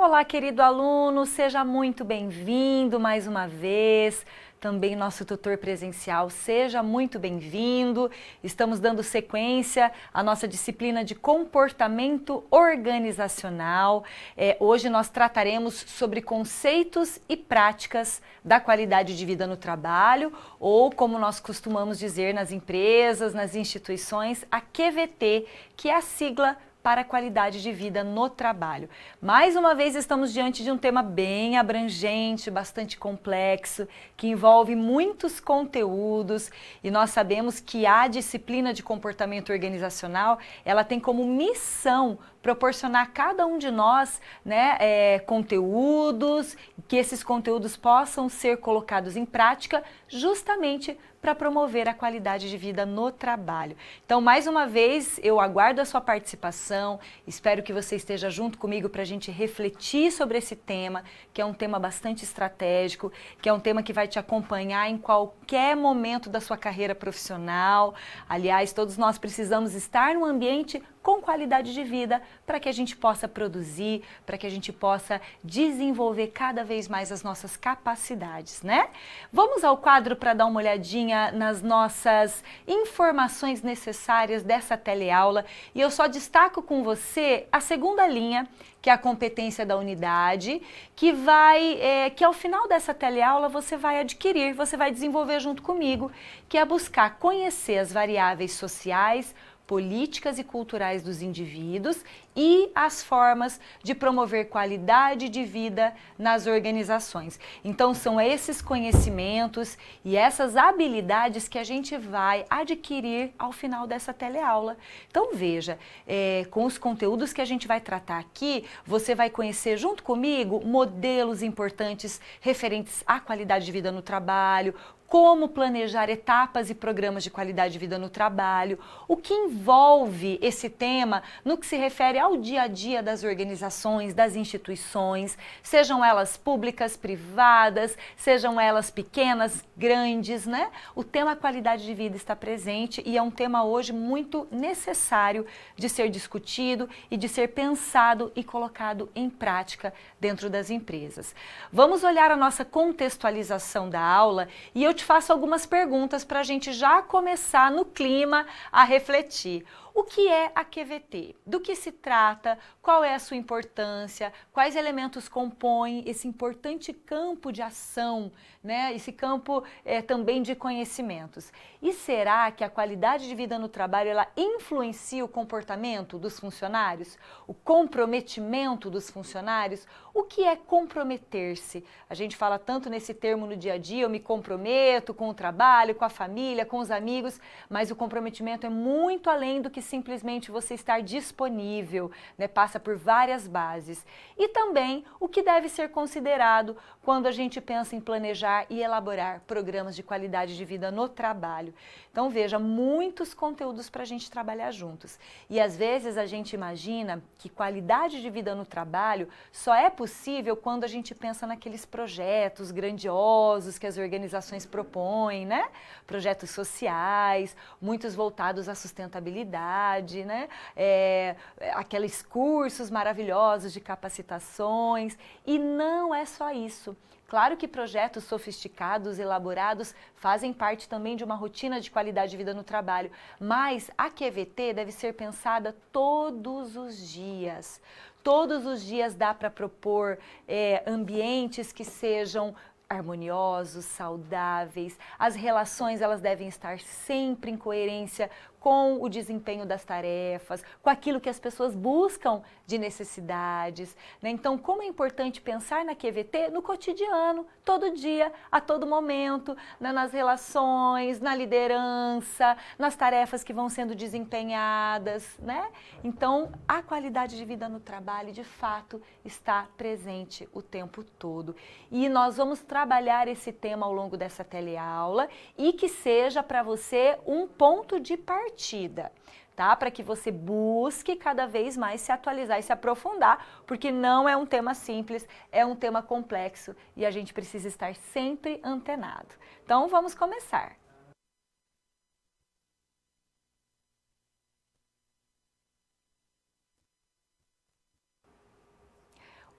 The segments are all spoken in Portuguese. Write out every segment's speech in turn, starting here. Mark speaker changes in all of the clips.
Speaker 1: Olá, querido aluno, seja muito bem-vindo mais uma vez. Também nosso tutor presencial, seja muito bem-vindo. Estamos dando sequência à nossa disciplina de comportamento organizacional. Hoje nós trataremos sobre conceitos e práticas da qualidade de vida no trabalho, ou como nós costumamos dizer nas empresas, nas instituições, a QVT, que é a sigla para a qualidade de vida no trabalho. Mais uma vez estamos diante de um tema bem abrangente, bastante complexo, que envolve muitos conteúdos, e nós sabemos que a disciplina de comportamento organizacional, ela tem como missão proporcionar a cada um de nós, conteúdos, que esses conteúdos possam ser colocados em prática justamente para promover a qualidade de vida no trabalho. Então, mais uma vez, eu aguardo a sua participação, espero que você esteja junto comigo para a gente refletir sobre esse tema, que é um tema bastante estratégico, que é um tema que vai te acompanhar em qualquer momento da sua carreira profissional. Aliás, todos nós precisamos estar num ambiente com qualidade de vida para que a gente possa produzir, para que a gente possa desenvolver cada vez mais as nossas capacidades, né? Vamos ao quadro para dar uma olhadinha nas nossas informações necessárias dessa teleaula, e eu só destaco com você a segunda linha, que é a competência da unidade, que ao final dessa teleaula você vai adquirir, você vai desenvolver junto comigo, que é buscar conhecer as variáveis sociais, políticas e culturais dos indivíduos e as formas de promover qualidade de vida nas organizações. Então, são esses conhecimentos e essas habilidades que a gente vai adquirir ao final dessa teleaula. Então, veja, com os conteúdos que a gente vai tratar aqui, você vai conhecer junto comigo modelos importantes referentes à qualidade de vida no trabalho, como planejar etapas e programas de qualidade de vida no trabalho, o que envolve esse tema no que se refere ao dia a dia das organizações, das instituições, sejam elas públicas, privadas, sejam elas pequenas, grandes, né? O tema qualidade de vida está presente e é um tema hoje muito necessário de ser discutido e de ser pensado e colocado em prática dentro das empresas. Vamos olhar a nossa contextualização da aula e eu te faço algumas perguntas para a gente já começar no clima a refletir. O que é a QVT? Do que se trata? Qual é a sua importância? Quais elementos compõem esse importante campo de ação, né? Esse campo também de conhecimentos? E será que a qualidade de vida no trabalho ela influencia o comportamento dos funcionários? O comprometimento dos funcionários? O que é comprometer-se? A gente fala tanto nesse termo no dia a dia, eu me comprometo com o trabalho, com a família, com os amigos, mas o comprometimento é muito além do que simplesmente você estar disponível, né? Passa por várias bases. E também o que deve ser considerado quando a gente pensa em planejar e elaborar programas de qualidade de vida no trabalho. Então veja, muitos conteúdos para a gente trabalhar juntos. E às vezes a gente imagina que qualidade de vida no trabalho só é possível quando a gente pensa naqueles projetos grandiosos que as organizações propõem, né? Projetos sociais, muitos voltados à sustentabilidade, né? Aqueles cursos maravilhosos de capacitações, e não é só isso. Claro que projetos sofisticados, elaborados, fazem parte também de uma rotina de qualidade de vida no trabalho, mas a QVT deve ser pensada todos os dias. Todos os dias dá para propor ambientes que sejam harmoniosos, saudáveis. As relações elas devem estar sempre em coerência com o desempenho das tarefas, com aquilo que as pessoas buscam de necessidades, né? Então, como é importante pensar na QVT no cotidiano, todo dia, a todo momento, né? Nas relações, na liderança, nas tarefas que vão sendo desempenhadas, né? Então, a qualidade de vida no trabalho, de fato, está presente o tempo todo. E nós vamos trabalhar esse tema ao longo dessa teleaula e que seja para você um ponto de partida, tá? Para que você busque cada vez mais se atualizar e se aprofundar, porque não é um tema simples, é um tema complexo e a gente precisa estar sempre antenado. Então, vamos começar.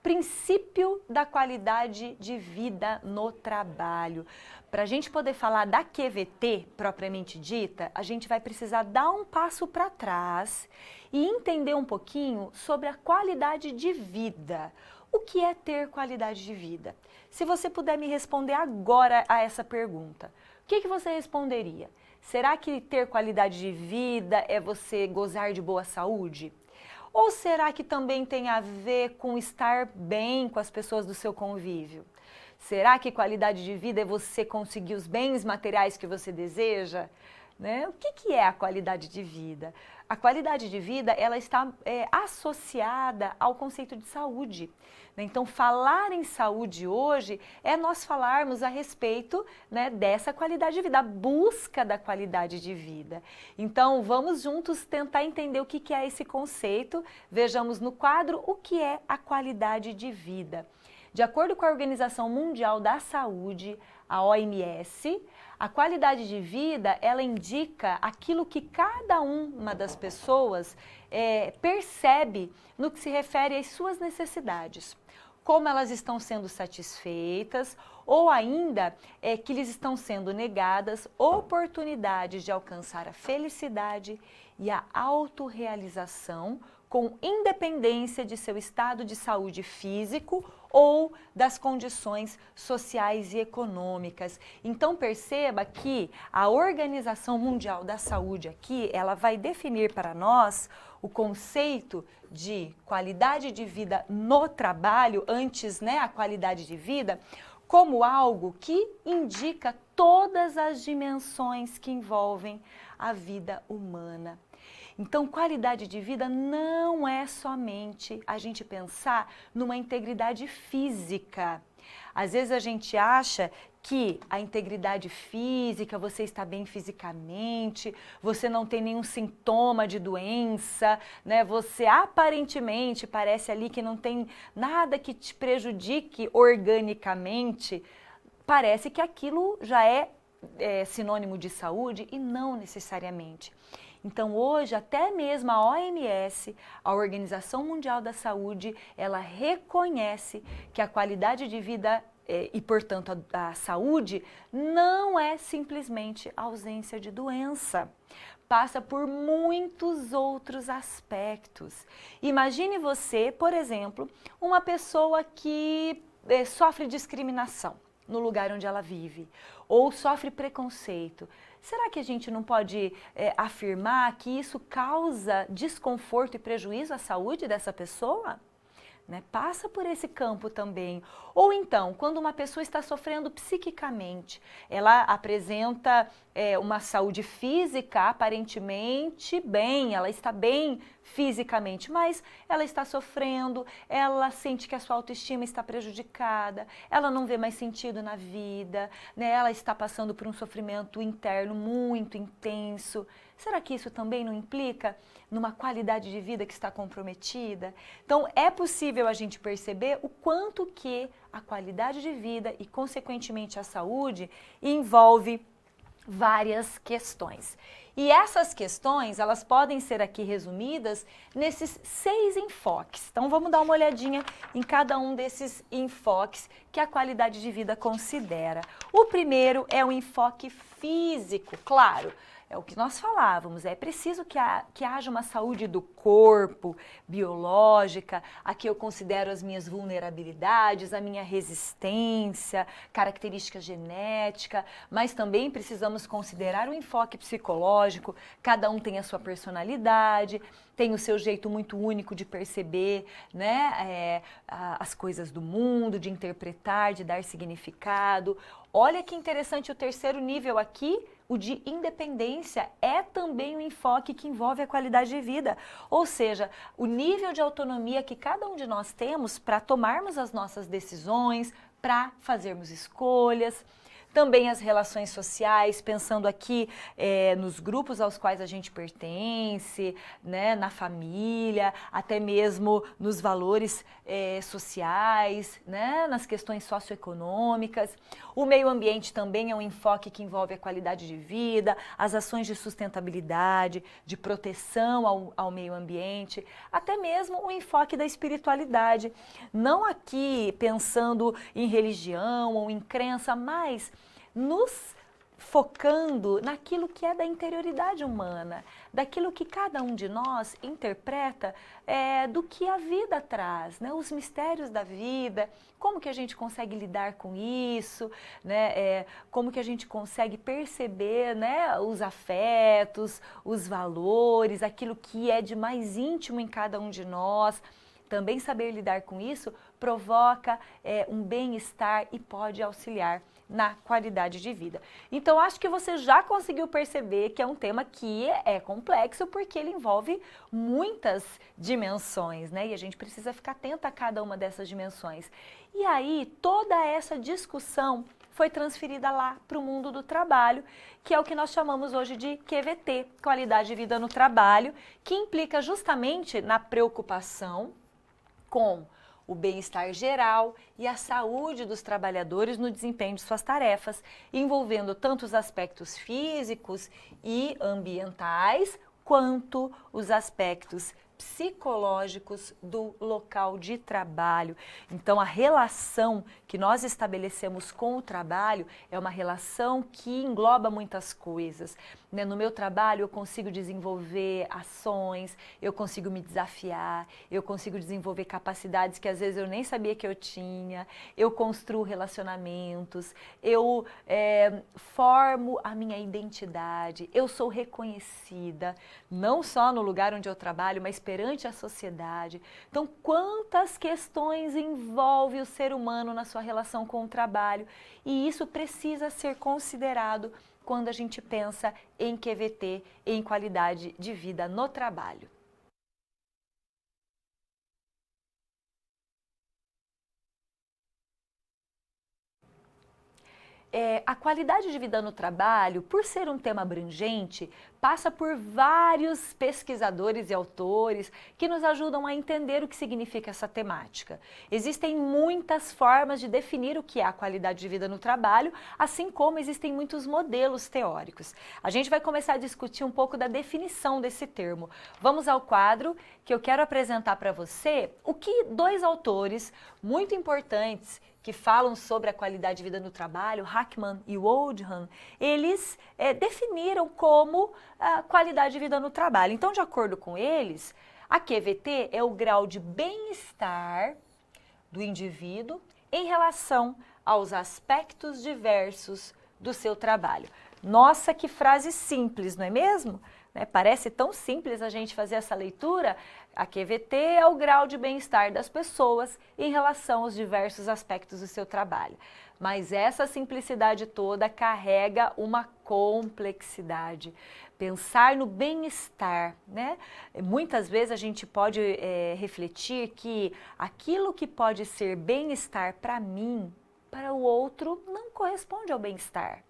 Speaker 1: princípio da qualidade de vida no trabalho. Para a gente poder falar da QVT propriamente dita, a gente vai precisar dar um passo para trás e entender um pouquinho sobre a qualidade de vida. O que é ter qualidade de vida? Se você puder me responder agora a essa pergunta, o que você responderia? Será que ter qualidade de vida é você gozar de boa saúde? Ou será que também tem a ver com estar bem com as pessoas do seu convívio? Será que qualidade de vida é você conseguir os bens materiais que você deseja? Né? O que é a qualidade de vida? A qualidade de vida ela está associada ao conceito de saúde. Né? Então, falar em saúde hoje é nós falarmos a respeito, né, dessa qualidade de vida, a busca da qualidade de vida. Então, vamos juntos tentar entender o que é esse conceito. Vejamos no quadro o que é a qualidade de vida. De acordo com a Organização Mundial da Saúde, a OMS, a qualidade de vida, ela indica aquilo que cada uma das pessoas percebe no que se refere às suas necessidades. Como elas estão sendo satisfeitas ou ainda que lhes estão sendo negadas oportunidades de alcançar a felicidade e a autorrealização com independência de seu estado de saúde físico ou das condições sociais e econômicas. Então perceba que a Organização Mundial da Saúde aqui, ela vai definir para nós o conceito de qualidade de vida no trabalho, antes, né, a qualidade de vida, como algo que indica todas as dimensões que envolvem a vida humana. Então, qualidade de vida não é somente a gente pensar numa integridade física. Às vezes a gente acha que a integridade física, você está bem fisicamente, você não tem nenhum sintoma de doença, né? Você aparentemente parece ali que não tem nada que te prejudique organicamente. Parece que aquilo já é sinônimo de saúde e não necessariamente. Então hoje até mesmo a OMS, a Organização Mundial da Saúde, ela reconhece que a qualidade de vida e portanto a saúde não é simplesmente a ausência de doença. Passa por muitos outros aspectos. Imagine você, por exemplo, uma pessoa que sofre discriminação no lugar onde ela vive, ou sofre preconceito. Será que a gente não pode afirmar que isso causa desconforto e prejuízo à saúde dessa pessoa? Né? Passa por esse campo também. Ou então, quando uma pessoa está sofrendo psiquicamente, ela apresenta uma saúde física aparentemente bem, ela está bem fisicamente, mas ela está sofrendo, ela sente que a sua autoestima está prejudicada, ela não vê mais sentido na vida, né? Ela está passando por um sofrimento interno muito intenso. Será que isso também não implica numa qualidade de vida que está comprometida? Então, é possível a gente perceber o quanto que a qualidade de vida e, consequentemente, a saúde envolve várias questões. E essas questões, elas podem ser aqui resumidas nesses 6 enfoques. Então, vamos dar uma olhadinha em cada um desses enfoques que a qualidade de vida considera. O primeiro é o enfoque físico, claro. É o que nós falávamos, é preciso que haja uma saúde do corpo, biológica, aqui eu considero as minhas vulnerabilidades, a minha resistência, característica genética, mas também precisamos considerar o enfoque psicológico, cada um tem a sua personalidade, tem o seu jeito muito único de perceber, né, as coisas do mundo, de interpretar, de dar significado. Olha que interessante o terceiro nível aqui, o de independência, é também um enfoque que envolve a qualidade de vida. Ou seja, o nível de autonomia que cada um de nós temos para tomarmos as nossas decisões, para fazermos escolhas. também as relações sociais, pensando aqui nos grupos aos quais a gente pertence, né, na família, até mesmo nos valores sociais, né, nas questões socioeconômicas. O meio ambiente também é um enfoque que envolve a qualidade de vida, as ações de sustentabilidade, de proteção ao meio ambiente, até mesmo o enfoque da espiritualidade. Não aqui pensando em religião ou em crença, mas nos focando naquilo que é da interioridade humana, daquilo que cada um de nós interpreta do que a vida traz, né? Os mistérios da vida, como que a gente consegue lidar com isso, né? Como que a gente consegue perceber, né, os afetos, os valores, aquilo que é de mais íntimo em cada um de nós. Também saber lidar com isso provoca um bem-estar e pode auxiliar na qualidade de vida. Então, acho que você já conseguiu perceber que é um tema que é complexo porque ele envolve muitas dimensões, né? E a gente precisa ficar atento a cada uma dessas dimensões. E aí, toda essa discussão foi transferida lá para o mundo do trabalho, que é o que nós chamamos hoje de QVT, Qualidade de Vida no Trabalho, que implica justamente na preocupação com o bem-estar geral e a saúde dos trabalhadores no desempenho de suas tarefas, envolvendo tanto os aspectos físicos e ambientais, quanto os aspectos psicológicos do local de trabalho. Então, a relação que nós estabelecemos com o trabalho é uma relação que engloba muitas coisas, né? No meu trabalho, eu consigo desenvolver ações, eu consigo me desafiar, eu consigo desenvolver capacidades que às vezes eu nem sabia que eu tinha, eu construo relacionamentos, eu formo a minha identidade, eu sou reconhecida, não só no lugar onde eu trabalho, mas perante a sociedade. Então, quantas questões envolve o ser humano na sua relação com o trabalho? E isso precisa ser considerado quando a gente pensa em QVT, em qualidade de vida no trabalho. A qualidade de vida no trabalho, por ser um tema abrangente, passa por vários pesquisadores e autores que nos ajudam a entender o que significa essa temática. Existem muitas formas de definir o que é a qualidade de vida no trabalho, assim como existem muitos modelos teóricos. A gente vai começar a discutir um pouco da definição desse termo. Vamos ao quadro que eu quero apresentar para você o que dois autores muito importantes que falam sobre a qualidade de vida no trabalho, Hackman e Waldman, eles definiram como a qualidade de vida no trabalho. Então, de acordo com eles, a QVT é o grau de bem-estar do indivíduo em relação aos aspectos diversos do seu trabalho. Nossa, que frase simples, não é mesmo? Parece tão simples a gente fazer essa leitura. A QVT é o grau de bem-estar das pessoas em relação aos diversos aspectos do seu trabalho. Mas essa simplicidade toda carrega uma complexidade. Pensar no bem-estar, né? Muitas vezes a gente pode refletir que aquilo que pode ser bem-estar para mim, para o outro, não corresponde ao bem-estar.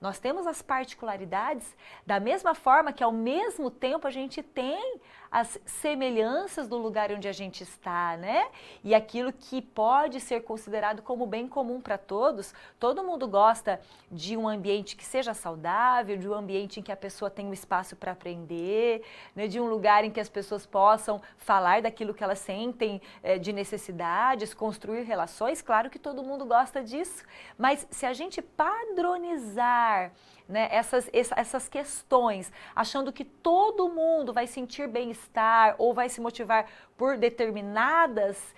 Speaker 1: Nós temos as particularidades da mesma forma que ao mesmo tempo a gente tem as semelhanças do lugar onde a gente está, né? E aquilo que pode ser considerado como bem comum para todos. Todo mundo gosta de um ambiente que seja saudável, de um ambiente em que a pessoa tenha um espaço para aprender, né? De um lugar em que as pessoas possam falar daquilo que elas sentem de necessidades, construir relações. Claro que todo mundo gosta disso, mas se a gente padronizar, né, essas questões, achando que todo mundo vai sentir bem-estar ou vai se motivar por determinados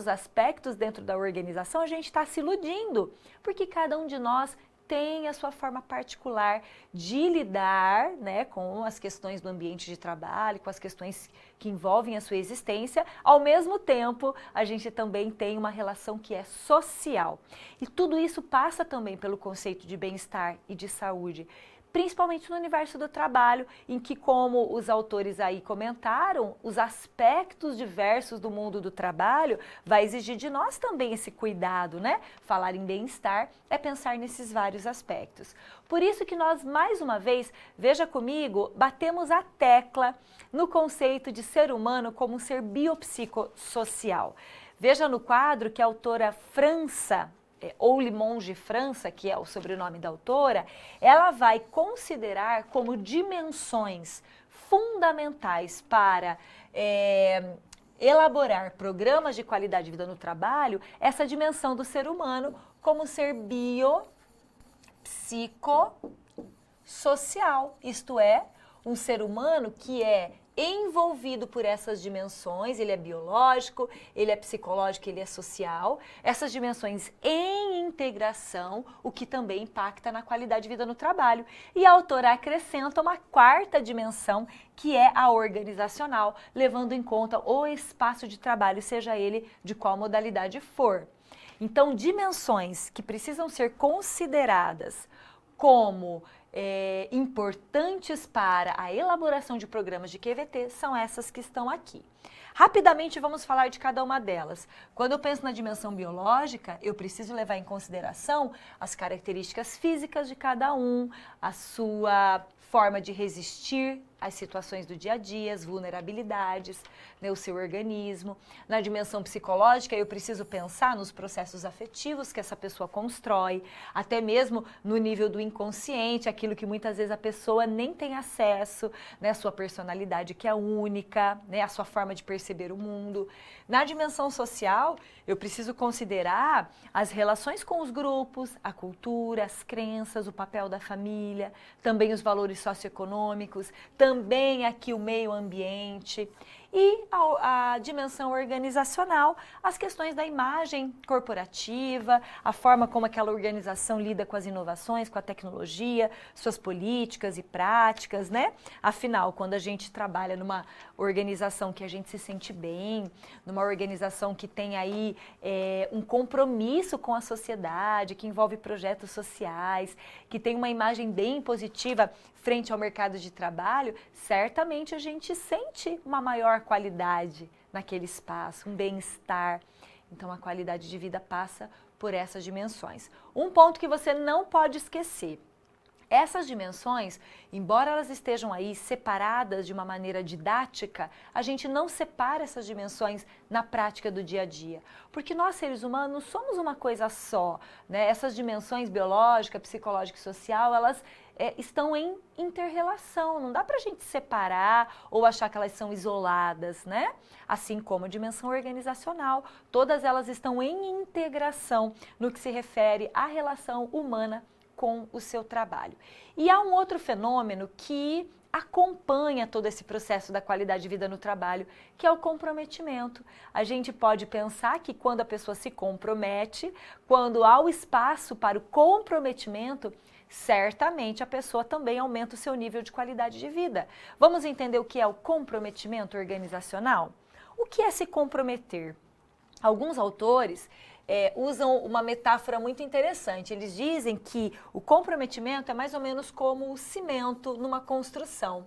Speaker 1: aspectos dentro da organização, a gente está se iludindo, porque cada um de nós tem a sua forma particular de lidar, né, com as questões do ambiente de trabalho, com as questões que envolvem a sua existência. Ao mesmo tempo, a gente também tem uma relação que é social. E tudo isso passa também pelo conceito de bem-estar e de saúde. principalmente no universo do trabalho, em que, como os autores aí comentaram, os aspectos diversos do mundo do trabalho vai exigir de nós também esse cuidado, né? Falar em bem-estar é pensar nesses vários aspectos. Por isso que nós, mais uma vez, veja comigo, batemos a tecla no conceito de ser humano como um ser biopsicossocial. Veja no quadro que a autora França, ou Limonge França, que é o sobrenome da autora, ela vai considerar como dimensões fundamentais para elaborar programas de qualidade de vida no trabalho, essa dimensão do ser humano como ser biopsicossocial, isto é, um ser humano que é envolvido por essas dimensões, ele é biológico, ele é psicológico, ele é social, essas dimensões em integração, o que também impacta na qualidade de vida no trabalho. E a autora acrescenta uma quarta dimensão, que é a organizacional, levando em conta o espaço de trabalho, seja ele de qual modalidade for. Então, dimensões que precisam ser consideradas como importantes para a elaboração de programas de QVT são essas que estão aqui. Rapidamente vamos falar de cada uma delas. Quando eu penso na dimensão biológica, eu preciso levar em consideração as características físicas de cada um, a sua forma de resistir às situações do dia a dia, as vulnerabilidades, né, o seu organismo. Na dimensão psicológica, eu preciso pensar nos processos afetivos que essa pessoa constrói, até mesmo no nível do inconsciente, aquilo que muitas vezes a pessoa nem tem acesso, né, a sua personalidade que é única, né, a sua forma de perceber o mundo. Na dimensão social, eu preciso considerar as relações com os grupos, a cultura, as crenças, o papel da família, também os valores socioeconômicos, também aqui o meio ambiente e a dimensão organizacional, as questões da imagem corporativa, a forma como aquela organização lida com as inovações, com a tecnologia, suas políticas e práticas, né? Afinal, quando a gente trabalha numa organização que a gente se sente bem, numa organização que tem aí um compromisso com a sociedade, que envolve projetos sociais, que tem uma imagem bem positiva frente ao mercado de trabalho, certamente a gente sente uma maior qualidade naquele espaço, um bem-estar. Então, a qualidade de vida passa por essas dimensões. Um ponto que você não pode esquecer. Essas dimensões, embora elas estejam aí separadas de uma maneira didática, a gente não separa essas dimensões na prática do dia a dia. Porque nós, seres humanos, somos uma coisa só, né? Essas dimensões biológica, psicológica e social, elas estão em inter-relação, não dá pra gente separar ou achar que elas são isoladas, né? Assim como a dimensão organizacional, todas elas estão em integração no que se refere à relação humana com o seu trabalho. E há um outro fenômeno que acompanha todo esse processo da qualidade de vida no trabalho, que é o comprometimento. A gente pode pensar que quando a pessoa se compromete, quando há o espaço para o comprometimento, certamente a pessoa também aumenta o seu nível de qualidade de vida. Vamos entender o que é o comprometimento organizacional? O que é se comprometer? Alguns autores usam uma metáfora muito interessante. Eles dizem que o comprometimento é mais ou menos como o cimento numa construção.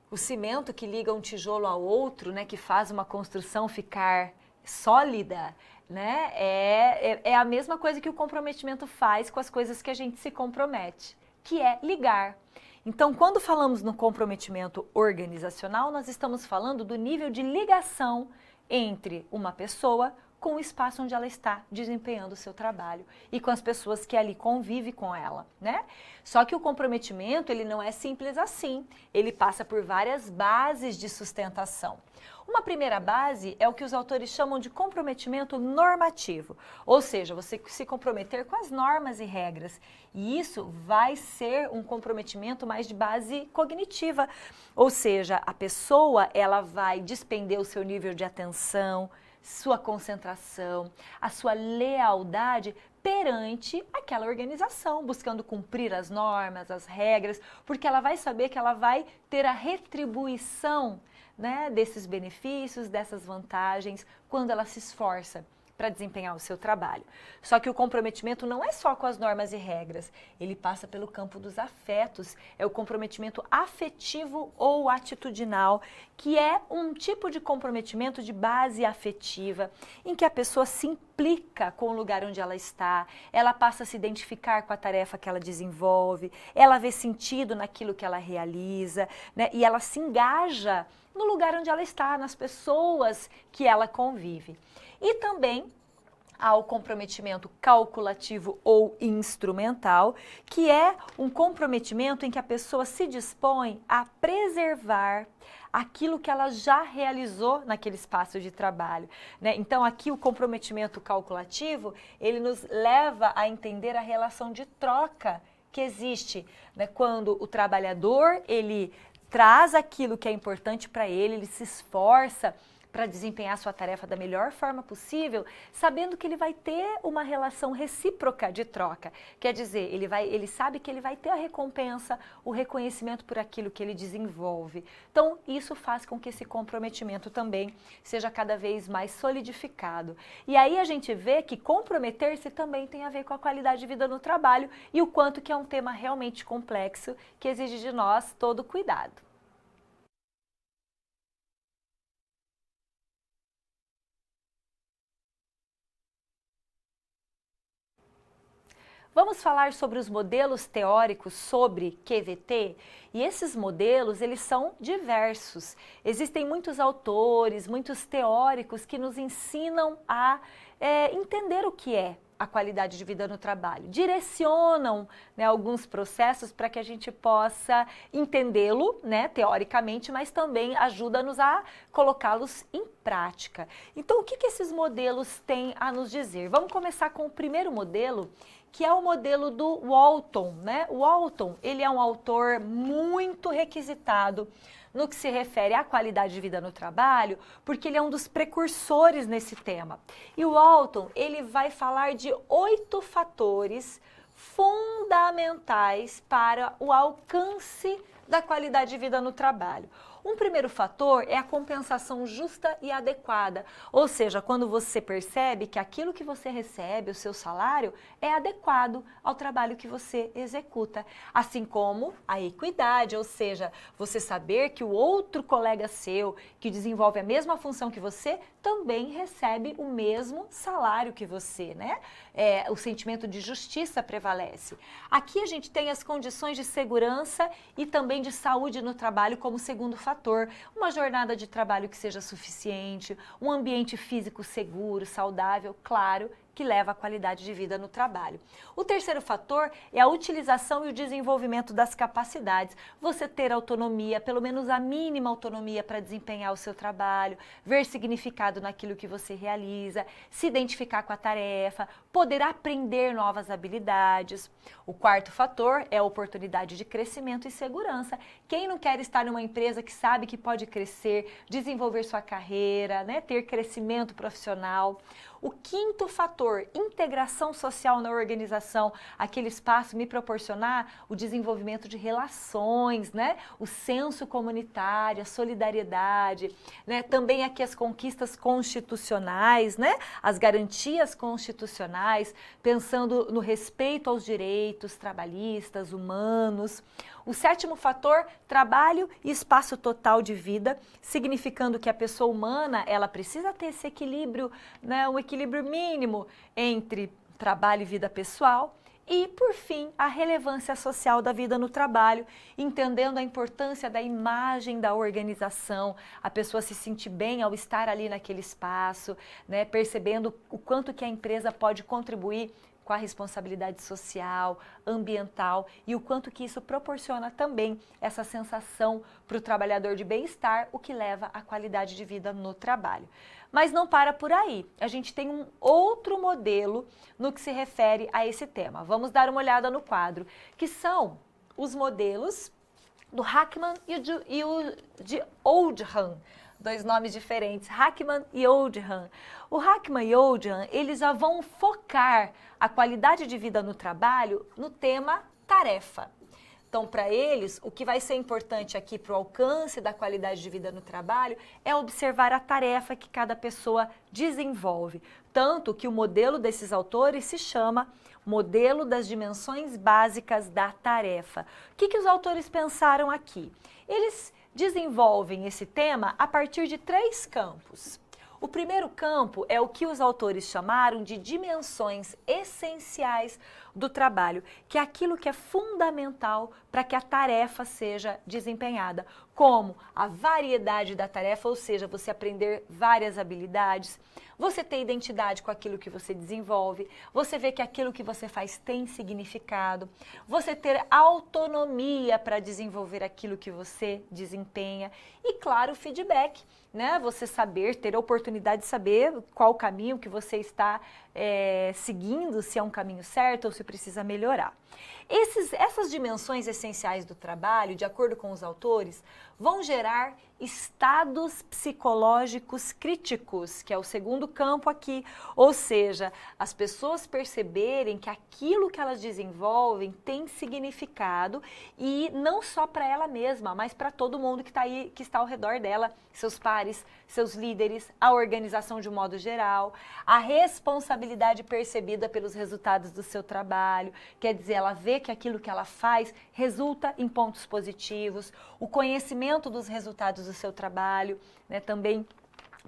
Speaker 1: O cimento que liga um tijolo ao outro, né, que faz uma construção ficar sólida, né, é a mesma coisa que o comprometimento faz com as coisas que a gente se compromete, que é ligar. Então, quando falamos no comprometimento organizacional, nós estamos falando do nível de ligação entre uma pessoa com o espaço onde ela está desempenhando o seu trabalho e com as pessoas que ali convivem com ela, né? Só que o comprometimento, ele não é simples assim, ele passa por várias bases de sustentação. Uma primeira base é o que os autores chamam de comprometimento normativo, ou seja, você se comprometer com as normas e regras, e isso vai ser um comprometimento mais de base cognitiva, ou seja, a pessoa ela vai despender o seu nível de atenção, sua concentração, a sua lealdade perante aquela organização, buscando cumprir as normas, as regras, porque ela vai saber que ela vai ter a retribuição, né, desses benefícios, dessas vantagens, quando ela se esforça para desempenhar o seu trabalho. Só que o comprometimento não é só com as normas e regras, ele passa pelo campo dos afetos, é o comprometimento afetivo ou atitudinal, que é um tipo de comprometimento de base afetiva, em que a pessoa se implica com o lugar onde ela está, ela passa a se identificar com a tarefa que ela desenvolve, ela vê sentido naquilo que ela realiza, né? E ela se engaja no lugar onde ela está, nas pessoas que ela convive. E também há o comprometimento calculativo ou instrumental, que é um comprometimento em que a pessoa se dispõe a preservar aquilo que ela já realizou naquele espaço de trabalho, né? Então aqui o comprometimento calculativo, ele nos leva a entender a relação de troca que existe, né? Quando o trabalhador, ele traz aquilo que é importante para ele se esforça para desempenhar sua tarefa da melhor forma possível, sabendo que ele vai ter uma relação recíproca de troca. Quer dizer, ele sabe que ele vai ter a recompensa, o reconhecimento por aquilo que ele desenvolve. Então, isso faz com que esse comprometimento também seja cada vez mais solidificado. E aí a gente vê que comprometer-se também tem a ver com a qualidade de vida no trabalho e o quanto que é um tema realmente complexo que exige de nós todo cuidado. Vamos falar sobre os modelos teóricos sobre QVT? E esses modelos, eles são diversos. Existem muitos autores, muitos teóricos que nos ensinam a entender o que é a qualidade de vida no trabalho. Direcionam, né, alguns processos para que a gente possa entendê-lo, né, teoricamente, mas também ajuda-nos a colocá-los em prática. Então, o que esses modelos têm a nos dizer? Vamos começar com o primeiro modelo, que é o modelo do Walton, né? O Walton, ele é um autor muito requisitado no que se refere à qualidade de vida no trabalho, porque ele é um dos precursores nesse tema. E o Walton, ele vai falar de 8 fatores fundamentais para o alcance da qualidade de vida no trabalho. Um primeiro fator é a compensação justa e adequada, ou seja, quando você percebe que aquilo que você recebe, o seu salário, é adequado ao trabalho que você executa. Assim como a equidade, ou seja, você saber que o outro colega seu que desenvolve a mesma função que você também recebe o mesmo salário que você, né? O sentimento de justiça prevalece. Aqui a gente tem as condições de segurança e também de saúde no trabalho como segundo fator. Uma jornada de trabalho que seja suficiente, um ambiente físico seguro, saudável, claro, que leva à qualidade de vida no trabalho. O terceiro fator é a utilização e o desenvolvimento das capacidades. Você ter autonomia, pelo menos a mínima autonomia para desempenhar o seu trabalho, ver significado naquilo que você realiza, se identificar com a tarefa, poder aprender novas habilidades. O quarto fator é a oportunidade de crescimento e segurança. Quem não quer estar numa empresa que sabe que pode crescer, desenvolver sua carreira, né, ter crescimento profissional? O quinto fator, integração social na organização, aquele espaço me proporcionar o desenvolvimento de relações, né? O senso comunitário, a solidariedade, né? Também aqui as conquistas constitucionais, né? As garantias constitucionais, pensando no respeito aos direitos trabalhistas, humanos. O sétimo fator, trabalho e espaço total de vida, significando que a pessoa humana, ela precisa ter esse equilíbrio, né, um equilíbrio mínimo entre trabalho e vida pessoal. E, por fim, a relevância social da vida no trabalho, entendendo a importância da imagem da organização, a pessoa se sentir bem ao estar ali naquele espaço, né, percebendo o quanto que a empresa pode contribuir com a responsabilidade social, ambiental e o quanto que isso proporciona também essa sensação para o trabalhador de bem-estar, o que leva à qualidade de vida no trabalho. Mas não para por aí, a gente tem um outro modelo no que se refere a esse tema. Vamos dar uma olhada no quadro, que são os modelos do Hackman e o de Oldham. Dois nomes diferentes, Hackman e Oldham. O Hackman e Oldham, eles já vão focar a qualidade de vida no trabalho no tema tarefa. Então, para eles, o que vai ser importante aqui para o alcance da qualidade de vida no trabalho é observar a tarefa que cada pessoa desenvolve. Tanto que o modelo desses autores se chama Modelo das Dimensões Básicas da Tarefa. O que os autores pensaram aqui? Eles desenvolvem esse tema a partir de 3 campos. O primeiro campo é o que os autores chamaram de dimensões essenciais do trabalho, que é aquilo que é fundamental para que a tarefa seja desempenhada, como a variedade da tarefa, ou seja, você aprender várias habilidades, você ter identidade com aquilo que você desenvolve, você ver que aquilo que você faz tem significado, você ter autonomia para desenvolver aquilo que você desempenha e, claro, o feedback, né? Você saber, ter a oportunidade de saber qual o caminho que você está seguindo, se é um caminho certo ou se precisa melhorar. Essas dimensões essenciais do trabalho, de acordo com os autores, vão gerar estados psicológicos críticos, que é o segundo campo aqui, ou seja, as pessoas perceberem que aquilo que elas desenvolvem tem significado e não só para ela mesma, mas para todo mundo que está aí, que está ao redor dela, seus pares, seus líderes, a organização de um modo geral, a responsabilidade percebida pelos resultados do seu trabalho, quer dizer, ela vê que aquilo que ela faz resulta em pontos positivos, o conhecimento dos resultados do seu trabalho, né, também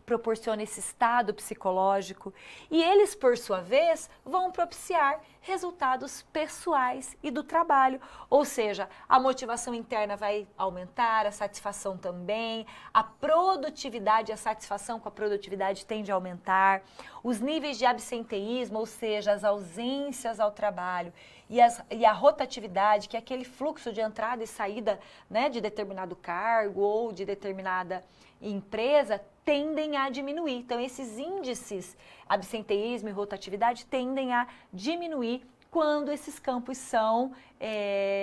Speaker 1: proporciona esse estado psicológico e eles, por sua vez, vão propiciar resultados pessoais e do trabalho, ou seja, a motivação interna vai aumentar, a satisfação também, a produtividade, a satisfação com a produtividade tende a aumentar, os níveis de absenteísmo, ou seja, as ausências ao trabalho e a rotatividade, que é aquele fluxo de entrada e saída, né, de determinado cargo ou de determinada empresa, tendem a diminuir. Então, esses índices, absenteísmo e rotatividade, tendem a diminuir quando esses campos são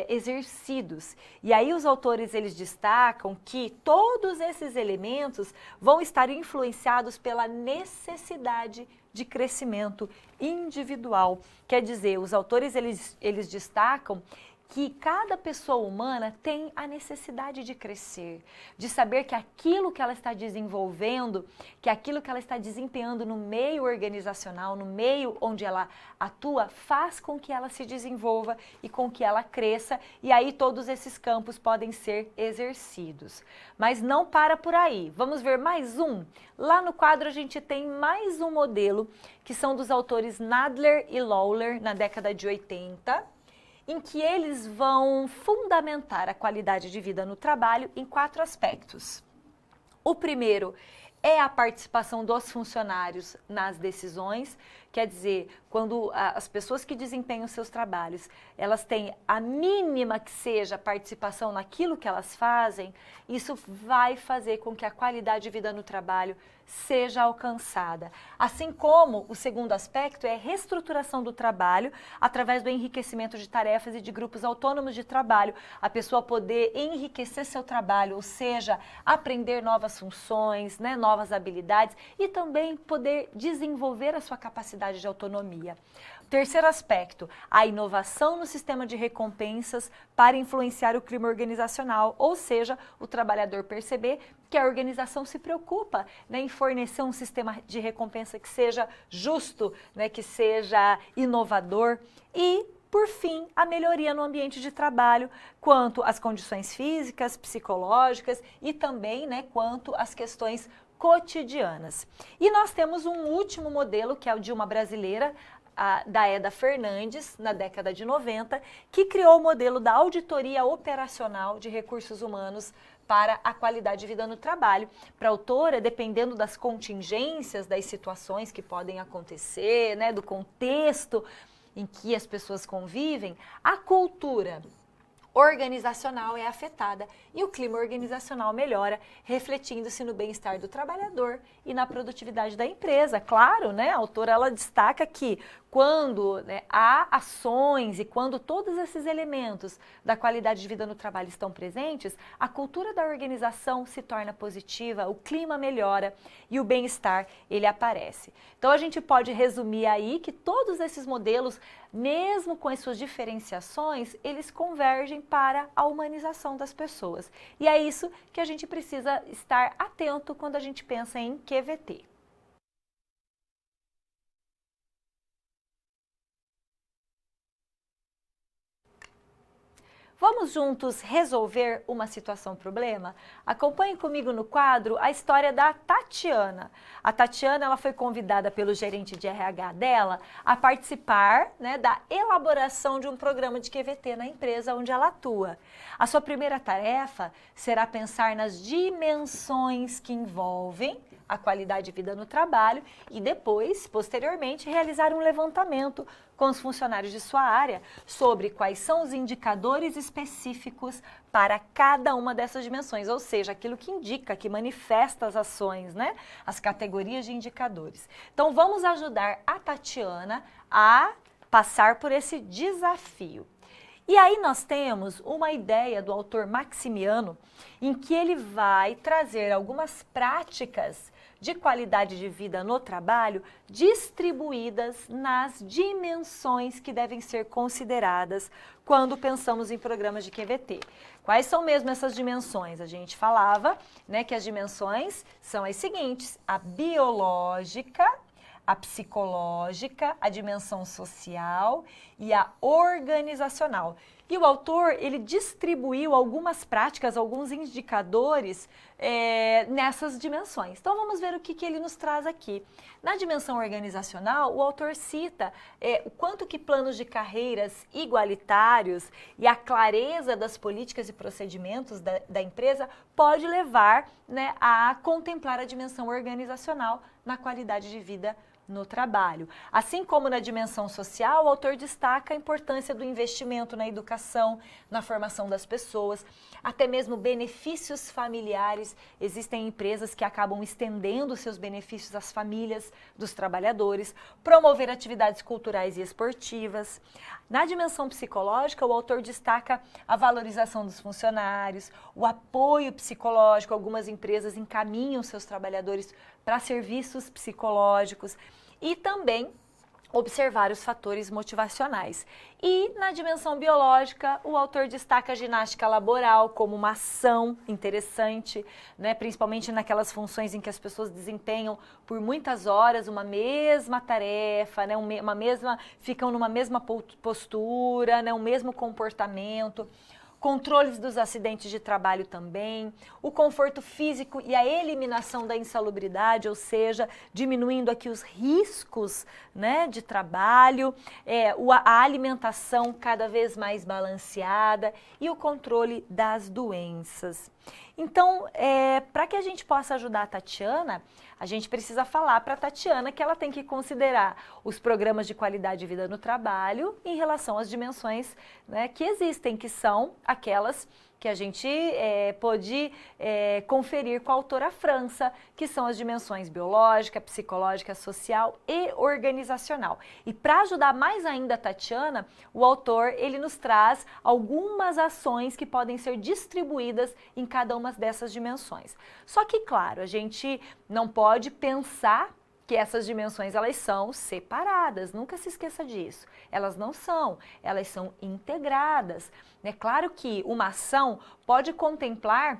Speaker 1: exercidos. E aí os autores eles destacam que todos esses elementos vão estar influenciados pela necessidade de crescimento individual. Quer dizer, os autores eles destacam que cada pessoa humana tem a necessidade de crescer, de saber que aquilo que ela está desenvolvendo, que aquilo que ela está desempenhando no meio organizacional, no meio onde ela atua, faz com que ela se desenvolva e com que ela cresça, e aí todos esses campos podem ser exercidos. Mas não para por aí, vamos ver mais um? Lá no quadro a gente tem mais um modelo, que são dos autores Nadler e Lawler, na década de 80, em que eles vão fundamentar a qualidade de vida no trabalho em 4 aspectos. O primeiro é a participação dos funcionários nas decisões, quer dizer, quando as pessoas que desempenham seus trabalhos, elas têm a mínima que seja participação naquilo que elas fazem, isso vai fazer com que a qualidade de vida no trabalho seja alcançada. Assim como o segundo aspecto é a reestruturação do trabalho através do enriquecimento de tarefas e de grupos autônomos de trabalho, a pessoa poder enriquecer seu trabalho, ou seja, aprender novas funções, né, novas habilidades e também poder desenvolver a sua capacidade de autonomia. Terceiro aspecto, a inovação no sistema de recompensas para influenciar o clima organizacional, ou seja, o trabalhador perceber que a organização se preocupa, né, em fornecer um sistema de recompensa que seja justo, né, que seja inovador e, por fim, a melhoria no ambiente de trabalho, quanto às condições físicas, psicológicas e também, né, quanto às questões cotidianas. E nós temos um último modelo, que é o de uma brasileira, da Eda Fernandes, na década de 90, que criou o modelo da auditoria operacional de recursos humanos para a qualidade de vida no trabalho. Para a autora, dependendo das contingências, das situações que podem acontecer, né, do contexto em que as pessoas convivem, a cultura organizacional é afetada e o clima organizacional melhora, refletindo-se no bem-estar do trabalhador e na produtividade da empresa. Claro, né, a autora ela destaca que quando, né, há ações e quando todos esses elementos da qualidade de vida no trabalho estão presentes, a cultura da organização se torna positiva, o clima melhora e o bem-estar ele aparece. Então a gente pode resumir aí que todos esses modelos, mesmo com as suas diferenciações, eles convergem para a humanização das pessoas. E é isso que a gente precisa estar atento quando a gente pensa em QVT. Vamos juntos resolver uma situação problema? Acompanhe comigo no quadro a história da Tatiana. A Tatiana ela foi convidada pelo gerente de RH dela a participar, da elaboração de um programa de QVT na empresa onde ela atua. A sua primeira tarefa será pensar nas dimensões que envolvem a qualidade de vida no trabalho e depois, posteriormente, realizar um levantamento com os funcionários de sua área sobre quais são os indicadores específicos para cada uma dessas dimensões, ou seja, aquilo que indica, que manifesta as ações, as categorias de indicadores. Então, vamos ajudar a Tatiana a passar por esse desafio. E aí nós temos uma ideia do autor Maximiano, em que ele vai trazer algumas práticas de qualidade de vida no trabalho distribuídas nas dimensões que devem ser consideradas quando pensamos em programas de QVT. Quais são mesmo essas dimensões? A gente falava, que as dimensões são as seguintes: a biológica, a psicológica, a dimensão social e a organizacional. E o autor, ele distribuiu algumas práticas, alguns indicadores nessas dimensões. Então, vamos ver o que ele nos traz aqui. Na dimensão organizacional, o autor cita o quanto que planos de carreiras igualitários e a clareza das políticas e procedimentos da empresa pode levar a contemplar a dimensão organizacional na qualidade de vida no trabalho. Assim como na dimensão social, o autor destaca a importância do investimento na educação, na formação das pessoas, até mesmo benefícios familiares. Existem empresas que acabam estendendo seus benefícios às famílias dos trabalhadores, promover atividades culturais e esportivas. Na dimensão psicológica, o autor destaca a valorização dos funcionários, o apoio psicológico. Algumas empresas encaminham seus trabalhadores para serviços psicológicos e também observar os fatores motivacionais. E na dimensão biológica, o autor destaca a ginástica laboral como uma ação interessante, principalmente naquelas funções em que as pessoas desempenham por muitas horas uma mesma tarefa, ficam numa mesma postura, um mesmo comportamento. Controles dos acidentes de trabalho também, o conforto físico e a eliminação da insalubridade, ou seja, diminuindo aqui os riscos de trabalho, a alimentação cada vez mais balanceada e o controle das doenças. Então, para que a gente possa ajudar a Tatiana, a gente precisa falar para a Tatiana que ela tem que considerar os programas de qualidade de vida no trabalho em relação às dimensões que existem, que são aquelas que a gente pôde conferir com a autora França, que são as dimensões biológica, psicológica, social e organizacional. E para ajudar mais ainda a Tatiana, o autor ele nos traz algumas ações que podem ser distribuídas em cada uma dessas dimensões. Só que, claro, a gente não pode pensar que essas dimensões elas são separadas, nunca se esqueça disso. Elas não são, elas são integradas. É claro que uma ação pode contemplar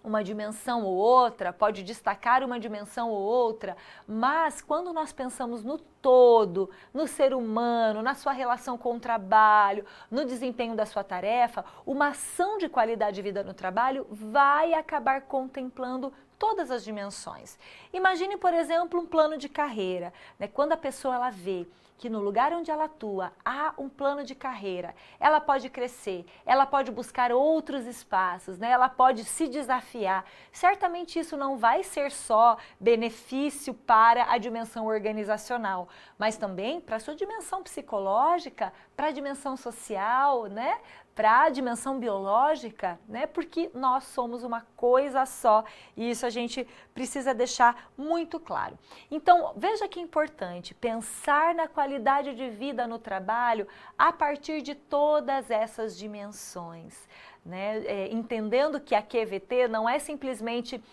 Speaker 1: uma dimensão ou outra, pode destacar uma dimensão ou outra, mas quando nós pensamos no todo, no ser humano, na sua relação com o trabalho, no desempenho da sua tarefa, uma ação de qualidade de vida no trabalho vai acabar contemplando todas as dimensões. Imagine, por exemplo, um plano de carreira. Quando a pessoa ela vê que no lugar onde ela atua há um plano de carreira, ela pode crescer, ela pode buscar outros espaços, ela pode se desafiar. Certamente isso não vai ser só benefício para a dimensão organizacional, mas também para a sua dimensão psicológica, para a dimensão social, para a dimensão biológica, porque nós somos uma coisa só e isso a gente precisa deixar muito claro. Então, veja que é importante pensar na qualidade de vida no trabalho a partir de todas essas dimensões. né? Entendendo que a QVT não é simplesmente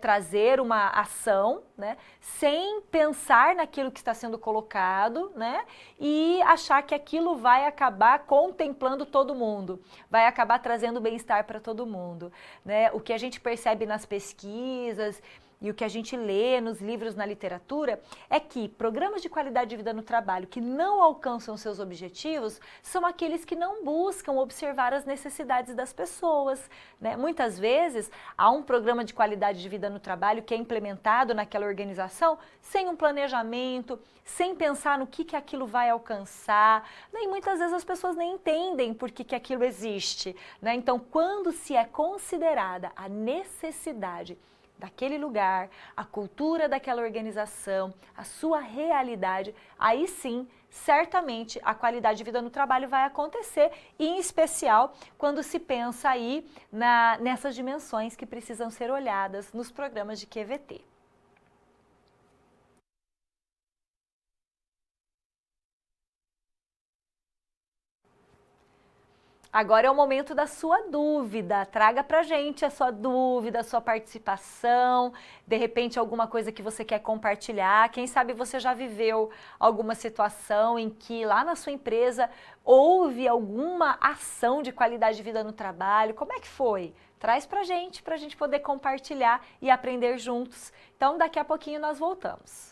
Speaker 1: trazer uma ação, né? Sem pensar naquilo que está sendo colocado, né? E achar que aquilo vai acabar contemplando todo mundo, vai acabar trazendo bem-estar para todo mundo, né? O que a gente percebe nas pesquisas e o que a gente lê nos livros, na literatura, é que programas de qualidade de vida no trabalho que não alcançam seus objetivos são aqueles que não buscam observar as necessidades das pessoas, né? Muitas vezes há um programa de qualidade de vida no trabalho que é implementado naquela organização sem um planejamento, sem pensar no que aquilo vai alcançar, né? E muitas vezes as pessoas nem entendem por que aquilo existe, né? Então, quando se é considerada a necessidade daquele lugar, a cultura daquela organização, a sua realidade, aí sim, certamente a qualidade de vida no trabalho vai acontecer, e em especial quando se pensa aí nessas dimensões que precisam ser olhadas nos programas de QVT. Agora é o momento da sua dúvida. Traga pra gente a sua dúvida, a sua participação, de repente alguma coisa que você quer compartilhar. Quem sabe você já viveu alguma situação em que lá na sua empresa houve alguma ação de qualidade de vida no trabalho. Como é que foi? Traz pra gente poder compartilhar e aprender juntos. Então, daqui a pouquinho nós voltamos.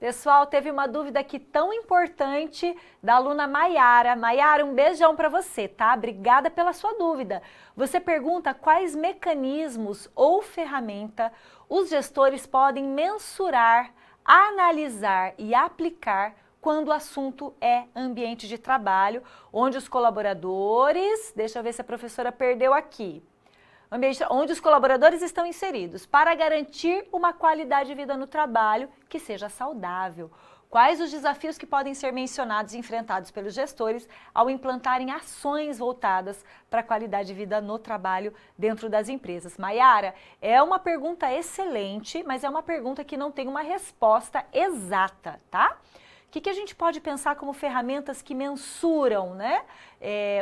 Speaker 1: Pessoal, teve uma dúvida aqui tão importante da aluna Maiara. Maiara, um beijão para você, tá? Obrigada pela sua dúvida. Você pergunta quais mecanismos ou ferramenta os gestores podem mensurar, analisar e aplicar quando o assunto é ambiente de trabalho, onde os colaboradores, deixa eu ver se a professora perdeu aqui, onde os colaboradores estão inseridos, para garantir uma qualidade de vida no trabalho que seja saudável. Quais os desafios que podem ser mencionados e enfrentados pelos gestores ao implantarem ações voltadas para a qualidade de vida no trabalho dentro das empresas? Maiara, é uma pergunta excelente, mas é uma pergunta que não tem uma resposta exata, tá? O que a gente pode pensar como ferramentas que mensuram, né,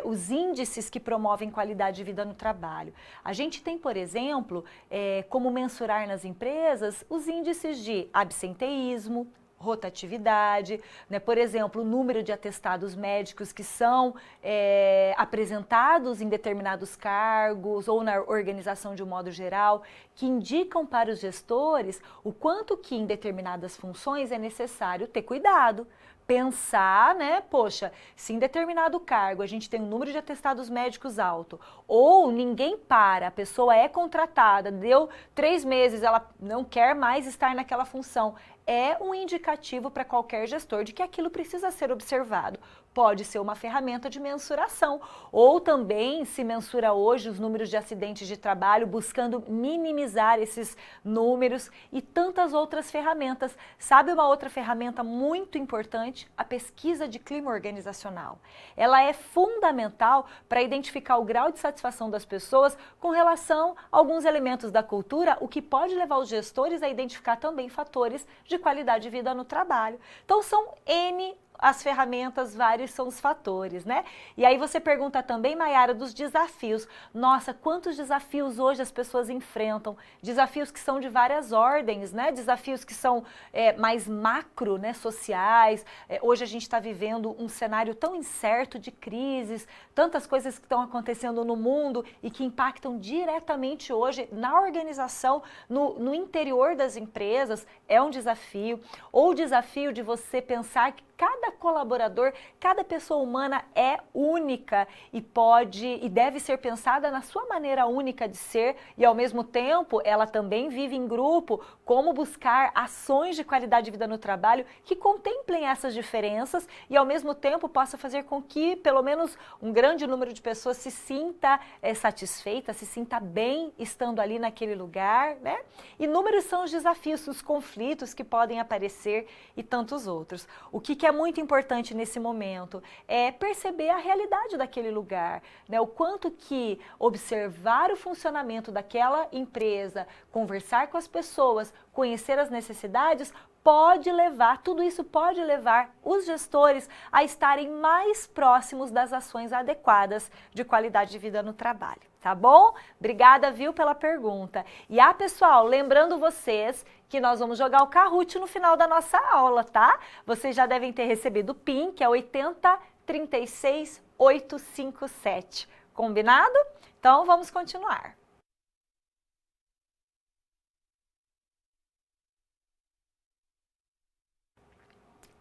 Speaker 1: os índices que promovem qualidade de vida no trabalho? A gente tem, por exemplo, como mensurar nas empresas os índices de absenteísmo, rotatividade, né? Por exemplo, o número de atestados médicos que são apresentados em determinados cargos ou na organização de um modo geral, que indicam para os gestores o quanto que em determinadas funções é necessário ter cuidado. Pensar, né, poxa, se em determinado cargo a gente tem um número de atestados médicos alto, ou ninguém para, a pessoa é contratada, deu 3 meses, ela não quer mais estar naquela função, é um indicativo para qualquer gestor de que aquilo precisa ser observado. Pode ser uma ferramenta de mensuração, ou também se mensura hoje os números de acidentes de trabalho, buscando minimizar esses números e tantas outras ferramentas. Sabe uma outra ferramenta muito importante? A pesquisa de clima organizacional. Ela é fundamental para identificar o grau de satisfação das pessoas com relação a alguns elementos da cultura, o que pode levar os gestores a identificar também fatores de qualidade de vida no trabalho. Então são N as ferramentas, vários são os fatores, né? E aí você pergunta também, Maiara, dos desafios. Nossa, quantos desafios hoje as pessoas enfrentam? Desafios que são de várias ordens, né? Desafios que são mais macro, né? Sociais. Hoje a gente está vivendo um cenário tão incerto de crises, tantas coisas que estão acontecendo no mundo e que impactam diretamente hoje na organização, no interior das empresas. É um desafio. Ou o desafio de você pensar que cada colaborador, cada pessoa humana é única e pode e deve ser pensada na sua maneira única de ser e ao mesmo tempo ela também vive em grupo, como buscar ações de qualidade de vida no trabalho que contemplem essas diferenças e ao mesmo tempo possa fazer com que pelo menos um grande número de pessoas se sinta satisfeita, se sinta bem estando ali naquele lugar, né? Inúmeros são os desafios, os conflitos que podem aparecer e tantos outros. O que é muito importante nesse momento é perceber a realidade daquele lugar, né? O quanto que observar o funcionamento daquela empresa, conversar com as pessoas, conhecer as necessidades, tudo isso pode levar os gestores a estarem mais próximos das ações adequadas de qualidade de vida no trabalho, tá bom? Obrigada, viu, pela pergunta. E pessoal, lembrando vocês que nós vamos jogar o Kahoot no final da nossa aula, tá? Vocês já devem ter recebido o PIN, que é 8036857. Combinado? Então, vamos continuar.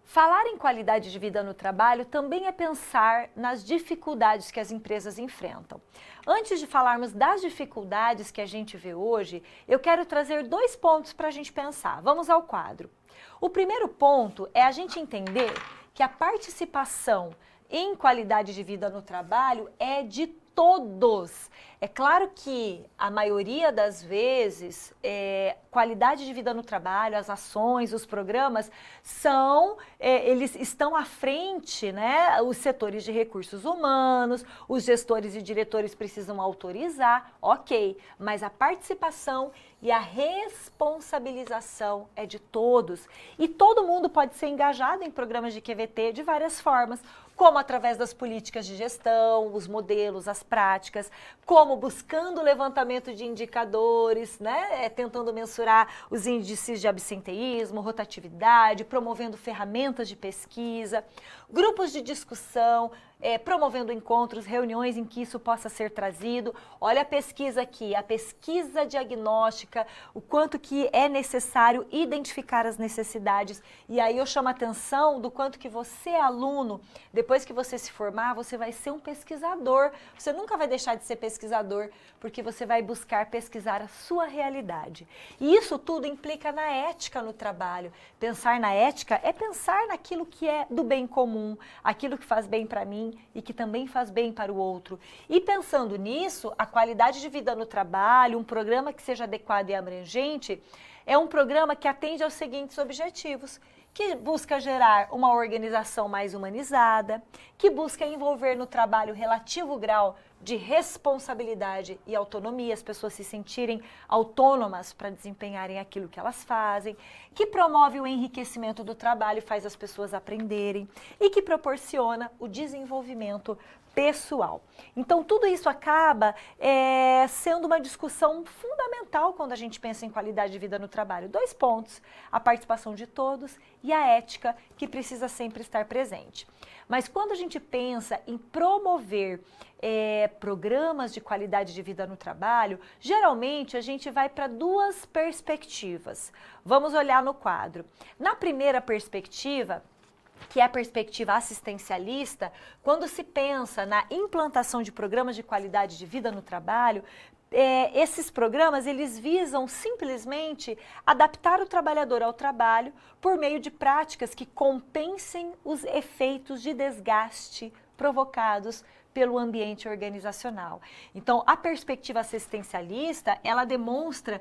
Speaker 1: Falar em qualidade de vida no trabalho também é pensar nas dificuldades que as empresas enfrentam. Antes de falarmos das dificuldades que a gente vê hoje, eu quero trazer 2 pontos para a gente pensar. Vamos ao quadro. O primeiro ponto é a gente entender que a participação em qualidade de vida no trabalho é de todos. É claro que a maioria das vezes, qualidade de vida no trabalho, as ações, os programas eles estão à frente, né? Os setores de recursos humanos, os gestores e diretores precisam autorizar, ok, mas a participação e a responsabilização é de todos. E todo mundo pode ser engajado em programas de QVT de várias formas, como através das políticas de gestão, os modelos, as práticas, como buscando o levantamento de indicadores, né? Tentando mensurar os índices de absenteísmo, rotatividade, promovendo ferramentas de pesquisa, grupos de discussão, promovendo encontros, reuniões em que isso possa ser trazido. Olha a pesquisa aqui, a pesquisa diagnóstica, o quanto que é necessário identificar as necessidades. E aí eu chamo a atenção do quanto que você, aluno, depois que você se formar, você vai ser um pesquisador. Você nunca vai deixar de ser pesquisador, porque você vai buscar pesquisar a sua realidade. E isso tudo implica na ética no trabalho. Pensar na ética é pensar naquilo que é do bem comum, aquilo que faz bem para mim e que também faz bem para o outro. E pensando nisso, a qualidade de vida no trabalho, um programa que seja adequado e abrangente, é um programa que atende aos seguintes objetivos, que busca gerar uma organização mais humanizada, que busca envolver no trabalho relativo grau de responsabilidade e autonomia, as pessoas se sentirem autônomas para desempenharem aquilo que elas fazem, que promove o enriquecimento do trabalho, faz as pessoas aprenderem e que proporciona o desenvolvimento pessoal. Então, tudo isso acaba sendo uma discussão fundamental quando a gente pensa em qualidade de vida no trabalho. 2 pontos, a participação de todos e a ética, que precisa sempre estar presente. Mas quando a gente pensa em promover programas de qualidade de vida no trabalho, geralmente a gente vai para 2 perspectivas. Vamos olhar no quadro. Na primeira perspectiva, que é a perspectiva assistencialista, quando se pensa na implantação de programas de qualidade de vida no trabalho, esses programas eles visam simplesmente adaptar o trabalhador ao trabalho por meio de práticas que compensem os efeitos de desgaste provocados pelo ambiente organizacional. Então, a perspectiva assistencialista, ela demonstra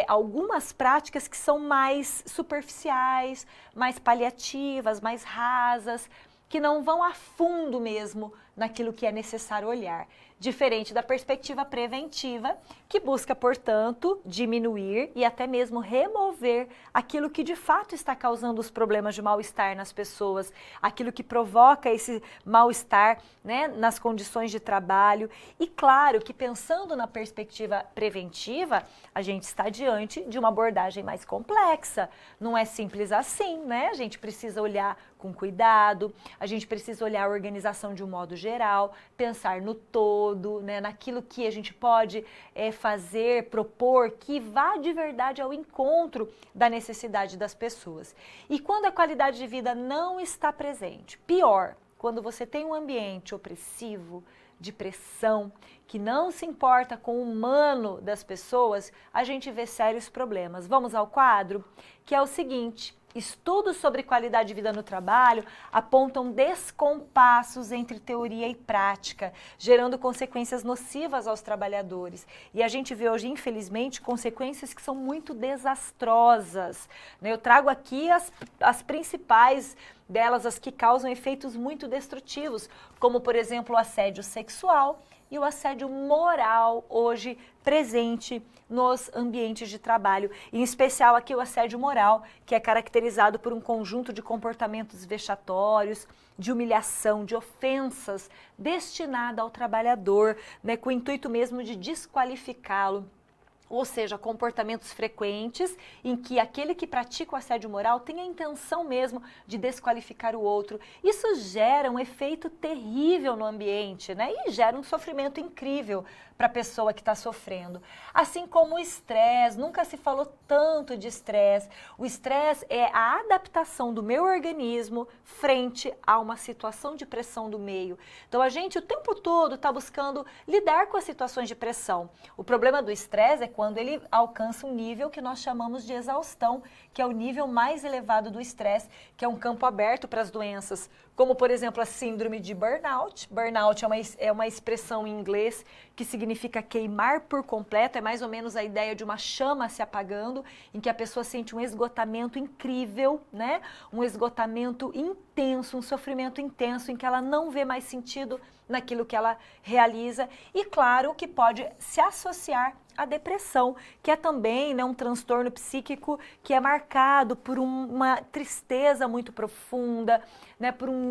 Speaker 1: algumas práticas que são mais superficiais, mais paliativas, mais rasas, que não vão a fundo mesmo naquilo que é necessário olhar. Diferente da perspectiva preventiva, que busca, portanto, diminuir e até mesmo remover aquilo que de fato está causando os problemas de mal-estar nas pessoas, aquilo que provoca esse mal-estar, né, nas condições de trabalho. E claro que pensando na perspectiva preventiva, a gente está diante de uma abordagem mais complexa. Não é simples assim, né? A gente precisa olhar com cuidado, a gente precisa olhar a organização de um modo geral, pensar no todo, né, naquilo que a gente pode fazer, propor, que vá de verdade ao encontro da necessidade das pessoas. E quando a qualidade de vida não está presente, pior, quando você tem um ambiente opressivo, de pressão, que não se importa com o humano das pessoas, a gente vê sérios problemas. Vamos ao quadro, que é o seguinte: estudos sobre qualidade de vida no trabalho apontam descompassos entre teoria e prática, gerando consequências nocivas aos trabalhadores. E a gente vê hoje, infelizmente, consequências que são muito desastrosas, né? Eu trago aqui as principais delas, as que causam efeitos muito destrutivos, como, por exemplo, o assédio sexual e o assédio moral hoje presente nos ambientes de trabalho, em especial aqui o assédio moral, que é caracterizado por um conjunto de comportamentos vexatórios, de humilhação, de ofensas destinada ao trabalhador, né, com o intuito mesmo de desqualificá-lo. Ou seja, comportamentos frequentes em que aquele que pratica o assédio moral tem a intenção mesmo de desqualificar o outro. Isso gera um efeito terrível no ambiente, né? E gera um sofrimento incrível para a pessoa que está sofrendo. Assim como o estresse, nunca se falou tanto de estresse. O estresse é a adaptação do meu organismo frente a uma situação de pressão do meio. Então a gente o tempo todo está buscando lidar com as situações de pressão. O problema do estresse é quando ele alcança um nível que nós chamamos de exaustão, que é o nível mais elevado do estresse, que é um campo aberto para as doenças, como, por exemplo, a síndrome de burnout. Burnout é uma expressão em inglês que significa queimar por completo, é mais ou menos a ideia de uma chama se apagando, em que a pessoa sente um esgotamento incrível, né? Um esgotamento intenso, um sofrimento intenso, em que ela não vê mais sentido naquilo que ela realiza. E claro que pode se associar à depressão, que é também, né, um transtorno psíquico que é marcado por uma tristeza muito profunda, né, por um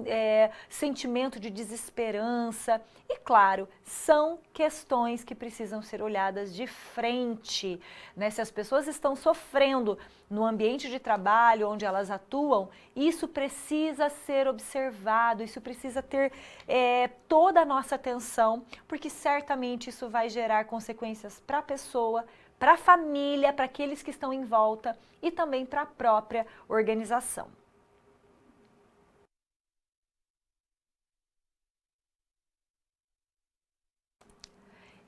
Speaker 1: sentimento de desesperança. E claro, são questões que precisam ser olhadas de frente, né? Se as pessoas estão sofrendo no ambiente de trabalho onde elas atuam, isso precisa ser observado, isso precisa ter toda a nossa atenção, porque certamente isso vai gerar consequências para a pessoa, para a família, para aqueles que estão em volta e também para a própria organização.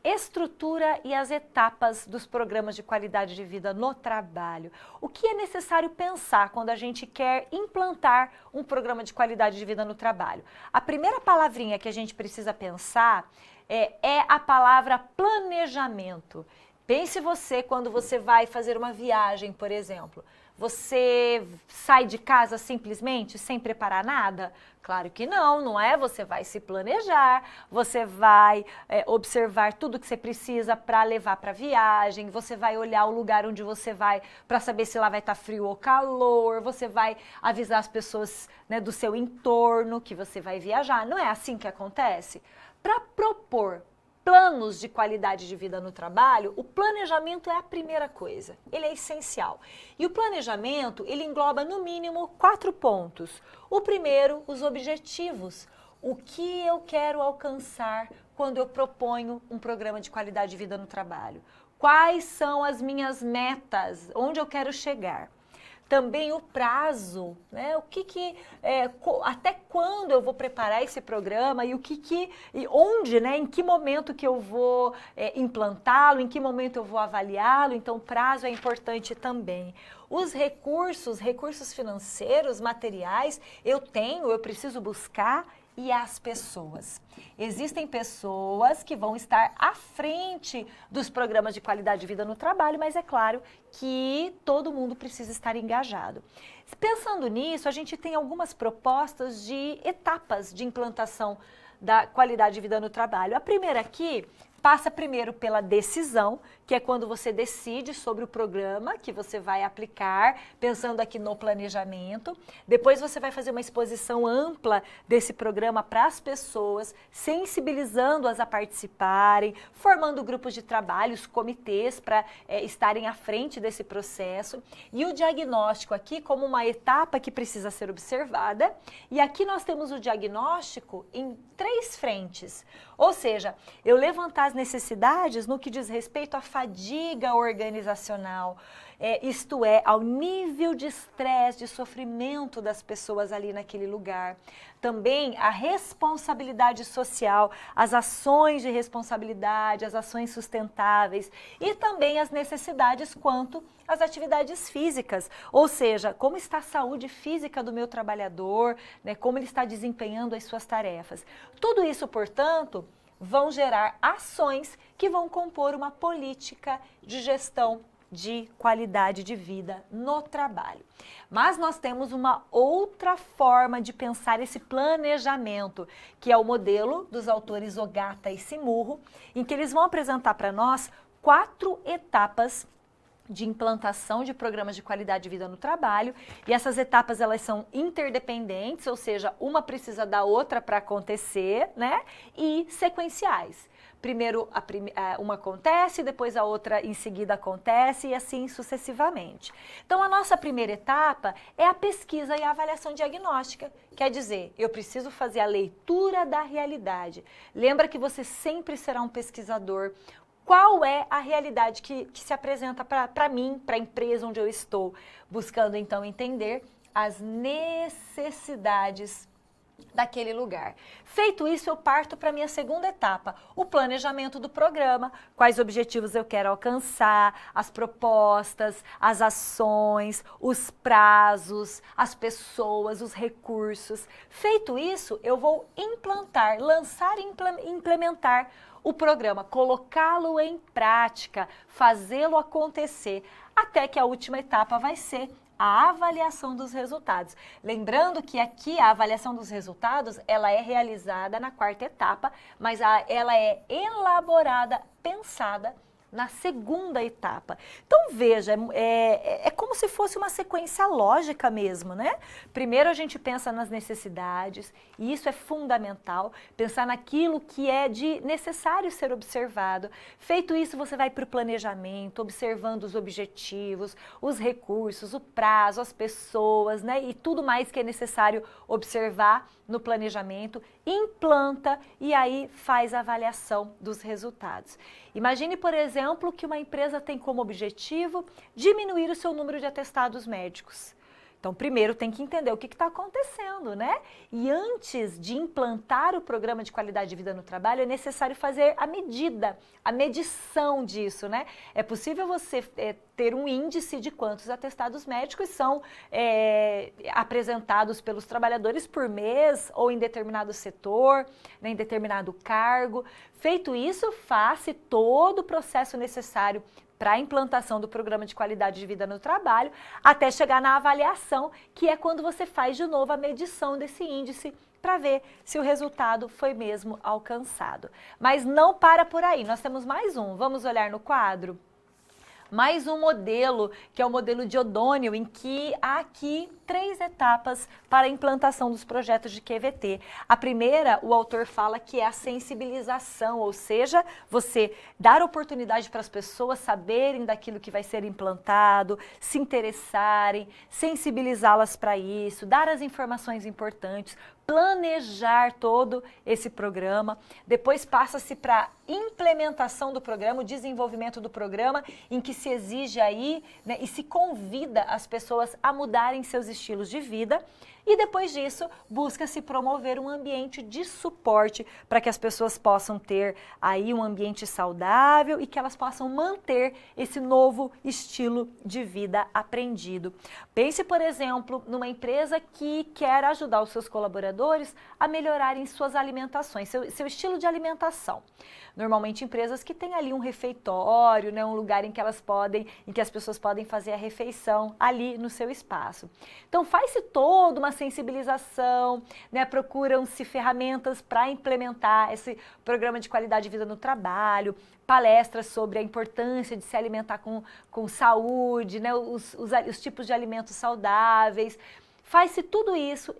Speaker 1: Estrutura e as etapas dos programas de qualidade de vida no trabalho. O que é necessário pensar quando a gente quer implantar um programa de qualidade de vida no trabalho? A primeira palavrinha que a gente precisa pensar é a palavra planejamento. Pense você quando você vai fazer uma viagem, por exemplo. Você sai de casa simplesmente sem preparar nada? Claro que não, não é? Você vai se planejar, você vai observar tudo que você precisa para levar para a viagem, você vai olhar o lugar onde você vai para saber se lá vai estar frio ou calor, você vai avisar as pessoas, né, do seu entorno que você vai viajar. Não é assim que acontece? Para propor planos de qualidade de vida no trabalho, o planejamento é a primeira coisa, ele é essencial. E o planejamento, ele engloba no mínimo 4 pontos. O primeiro, os objetivos. O que eu quero alcançar quando eu proponho um programa de qualidade de vida no trabalho? Quais são as minhas metas? Onde eu quero chegar? Também o prazo, né? Até quando eu vou preparar esse programa e onde, né? Em que momento que eu vou implantá-lo, em que momento eu vou avaliá-lo. Então, o prazo é importante também. Os recursos financeiros, materiais, eu preciso buscar. E as pessoas. Existem pessoas que vão estar à frente dos programas de qualidade de vida no trabalho, mas é claro que todo mundo precisa estar engajado. Pensando nisso, a gente tem algumas propostas de etapas de implantação da qualidade de vida no trabalho. A primeira aqui passa primeiro pela decisão, que é quando você decide sobre o programa que você vai aplicar, pensando aqui no planejamento. Depois você vai fazer uma exposição ampla desse programa para as pessoas, sensibilizando-as a participarem, formando grupos de trabalho, os comitês para estarem à frente desse processo. E o diagnóstico aqui como uma etapa que precisa ser observada. E aqui nós temos o diagnóstico em 3 frentes. Ou seja, eu levantar as necessidades no que diz respeito à fadiga organizacional, isto é, ao nível de estresse, de sofrimento das pessoas ali naquele lugar. Também a responsabilidade social, as ações de responsabilidade, as ações sustentáveis e também as necessidades quanto às atividades físicas, ou seja, como está a saúde física do meu trabalhador, né, como ele está desempenhando as suas tarefas. Tudo isso, portanto, vão gerar ações que vão compor uma política de gestão de qualidade de vida no trabalho. Mas nós temos uma outra forma de pensar esse planejamento, que é o modelo dos autores Ogata e Simurro, em que eles vão apresentar para nós 4 etapas de implantação de programas de qualidade de vida no trabalho, e essas etapas elas são interdependentes, ou seja, uma precisa da outra para acontecer, né? E sequenciais. Primeiro uma acontece, depois a outra em seguida acontece e assim sucessivamente. Então a nossa primeira etapa é a pesquisa e a avaliação diagnóstica. Quer dizer, eu preciso fazer a leitura da realidade. Lembra que você sempre será um pesquisador. Qual é a realidade que se apresenta para mim, para a empresa onde eu estou? Buscando então entender as necessidades daquele lugar. Feito isso, eu parto para a minha segunda etapa, o planejamento do programa, quais objetivos eu quero alcançar, as propostas, as ações, os prazos, as pessoas, os recursos. Feito isso, eu vou implantar, lançar e implementar o programa, colocá-lo em prática, fazê-lo acontecer, até que a última etapa vai ser a avaliação dos resultados. Lembrando que aqui a avaliação dos resultados, ela é realizada na 4ª etapa, mas ela é elaborada, pensada na segunda etapa. Então veja, é como se fosse uma sequência lógica mesmo, né? Primeiro a gente pensa nas necessidades, e isso é fundamental, pensar naquilo que é de necessário ser observado. Feito isso, você vai para o planejamento, observando os objetivos, os recursos, o prazo, as pessoas, né? E tudo mais que é necessário observar no planejamento, implanta e aí faz a avaliação dos resultados. Imagine, por exemplo, que uma empresa tem como objetivo diminuir o seu número de atestados médicos. Então, primeiro tem que entender o que está acontecendo, né? E antes de implantar o programa de qualidade de vida no trabalho, é necessário fazer a medida, a medição disso, né? É possível você ter um índice de quantos atestados médicos são apresentados pelos trabalhadores por mês ou em determinado setor, né, em determinado cargo. Feito isso, faça todo o processo necessário para a implantação do programa de qualidade de vida no trabalho, até chegar na avaliação, que é quando você faz de novo a medição desse índice para ver se o resultado foi mesmo alcançado. Mas não para por aí, nós temos mais um. Vamos olhar no quadro? Mais um modelo, que é o modelo de O'Donnell, em que há aqui 3 etapas para a implantação dos projetos de QVT. A primeira, o autor fala que é a sensibilização, ou seja, você dar oportunidade para as pessoas saberem daquilo que vai ser implantado, se interessarem, sensibilizá-las para isso, dar as informações importantes, planejar todo esse programa. Depois passa-se para a implementação do programa, o desenvolvimento do programa, em que se exige aí, né, e se convida as pessoas a mudarem seus estilos de vida. E depois disso, busca-se promover um ambiente de suporte para que as pessoas possam ter aí um ambiente saudável e que elas possam manter esse novo estilo de vida aprendido. Pense, por exemplo, numa empresa que quer ajudar os seus colaboradores a melhorarem suas alimentações, seu estilo de alimentação. Normalmente empresas que têm ali um refeitório, né, um lugar em que as pessoas podem fazer a refeição ali no seu espaço. Então faz-se toda uma sensibilização, né, procuram-se ferramentas para implementar esse programa de qualidade de vida no trabalho, palestras sobre a importância de se alimentar com saúde, né, os tipos de alimentos saudáveis. Faz-se tudo isso,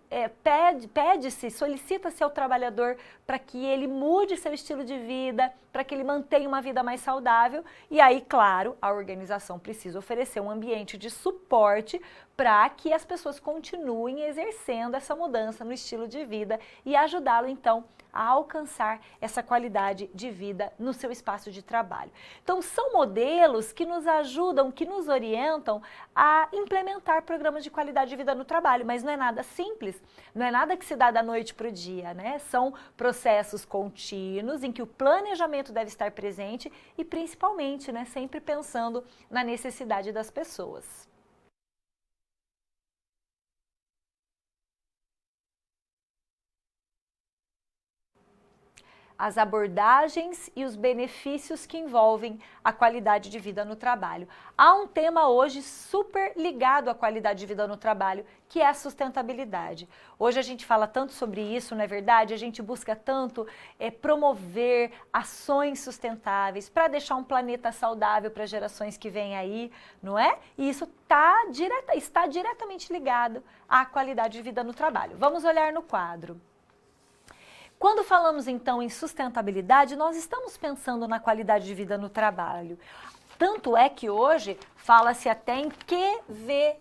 Speaker 1: pede-se, solicita-se ao trabalhador para que ele mude seu estilo de vida, para que ele mantenha uma vida mais saudável. E aí, claro, a organização precisa oferecer um ambiente de suporte para que as pessoas continuem exercendo essa mudança no estilo de vida e ajudá-lo, então, a alcançar essa qualidade de vida no seu espaço de trabalho. Então, são modelos que nos ajudam, que nos orientam a implementar programas de qualidade de vida no trabalho, mas não é nada simples, não é nada que se dá da noite para o dia, né? São processos contínuos em que o planejamento deve estar presente e, principalmente, né, sempre pensando na necessidade das pessoas. As abordagens e os benefícios que envolvem a qualidade de vida no trabalho. Há um tema hoje super ligado à qualidade de vida no trabalho, que é a sustentabilidade. Hoje a gente fala tanto sobre isso, não é verdade? A gente busca tanto promover ações sustentáveis para deixar um planeta saudável para as gerações que vêm aí, não é? E isso está diretamente ligado à qualidade de vida no trabalho. Vamos olhar no quadro. Quando falamos então em sustentabilidade, nós estamos pensando na qualidade de vida no trabalho. Tanto é que hoje fala-se até em QVST,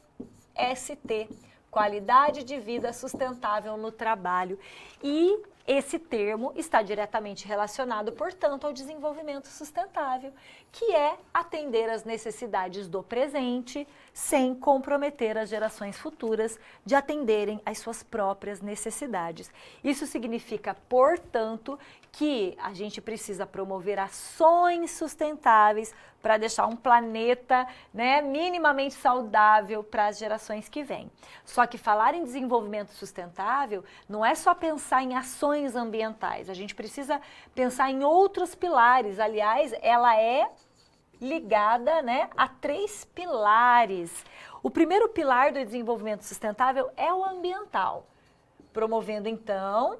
Speaker 1: qualidade de vida sustentável no trabalho. E esse termo está diretamente relacionado, portanto, ao desenvolvimento sustentável, que é atender às necessidades do presente sem comprometer as gerações futuras de atenderem às suas próprias necessidades. Isso significa, portanto, que a gente precisa promover ações sustentáveis para deixar um planeta, né, minimamente saudável para as gerações que vêm. Só que falar em desenvolvimento sustentável não é só pensar em ações ambientais, a gente precisa pensar em outros pilares. Aliás, ela é ligada, né, a 3 pilares. O primeiro pilar do desenvolvimento sustentável é o ambiental, promovendo então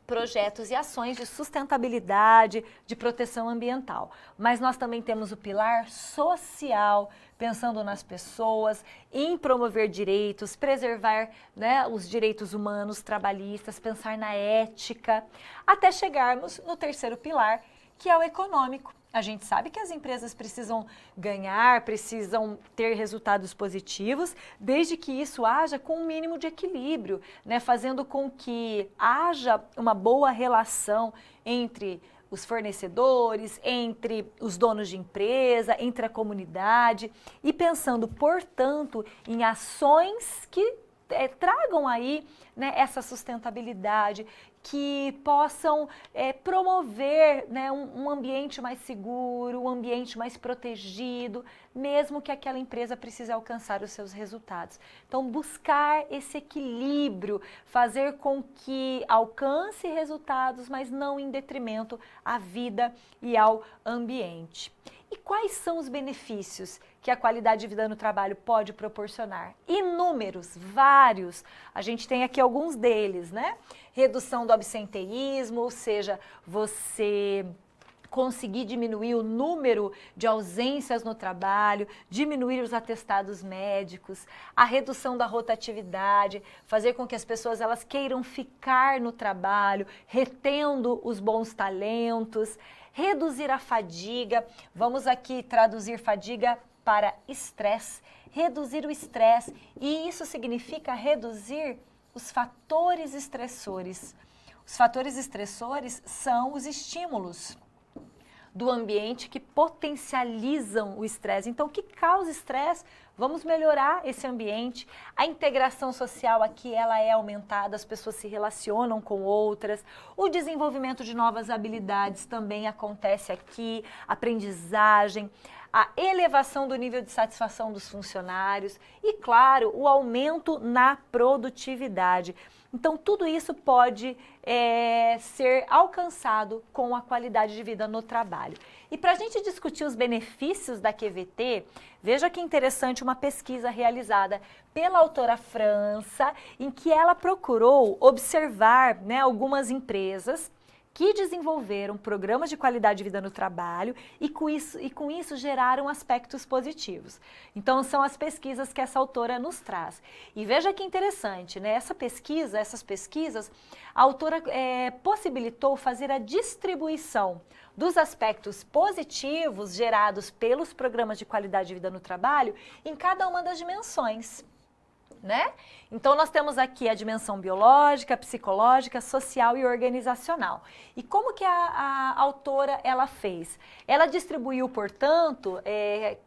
Speaker 1: projetos e ações de sustentabilidade, de proteção ambiental. Mas nós também temos o pilar social, pensando nas pessoas, em promover direitos, preservar, né, os direitos humanos, trabalhistas, pensar na ética, até chegarmos no terceiro pilar, que é o econômico. A gente sabe que as empresas precisam ganhar, precisam ter resultados positivos, desde que isso haja com um mínimo de equilíbrio, né? Fazendo com que haja uma boa relação entre os fornecedores, entre os donos de empresa, entre a comunidade e pensando, portanto, em ações que tragam aí, né, essa sustentabilidade, que possam promover, né, um ambiente mais seguro, um ambiente mais protegido, mesmo que aquela empresa precise alcançar os seus resultados. Então, buscar esse equilíbrio, fazer com que alcance resultados, mas não em detrimento à vida e ao ambiente. E quais são os benefícios que a qualidade de vida no trabalho pode proporcionar? Inúmeros, vários. A gente tem aqui alguns deles, né? Redução do absenteísmo, ou seja, você conseguir diminuir o número de ausências no trabalho, diminuir os atestados médicos, a redução da rotatividade, fazer com que as pessoas elas queiram ficar no trabalho, retendo os bons talentos, reduzir a fadiga, vamos aqui traduzir fadiga para estresse, reduzir o estresse, e isso significa reduzir os fatores estressores. Os fatores estressores são os estímulos do ambiente que potencializam o estresse. Então, o que causa estresse? Vamos melhorar esse ambiente. A integração social aqui, ela é aumentada, as pessoas se relacionam com outras. O desenvolvimento de novas habilidades também acontece aqui, aprendizagem, a elevação do nível de satisfação dos funcionários e, claro, o aumento na produtividade. Então, tudo isso pode ser alcançado com a qualidade de vida no trabalho. E para a gente discutir os benefícios da QVT, veja que interessante uma pesquisa realizada pela autora França, em que ela procurou observar, né, algumas empresas que desenvolveram programas de qualidade de vida no trabalho e com isso geraram aspectos positivos. Então, são as pesquisas que essa autora nos traz. E veja que interessante, né? Essas pesquisas, a autora possibilitou fazer a distribuição dos aspectos positivos gerados pelos programas de qualidade de vida no trabalho em cada uma das dimensões, né? Então, nós temos aqui a dimensão biológica, psicológica, social e organizacional. E como que a autora ela fez? Ela distribuiu, portanto,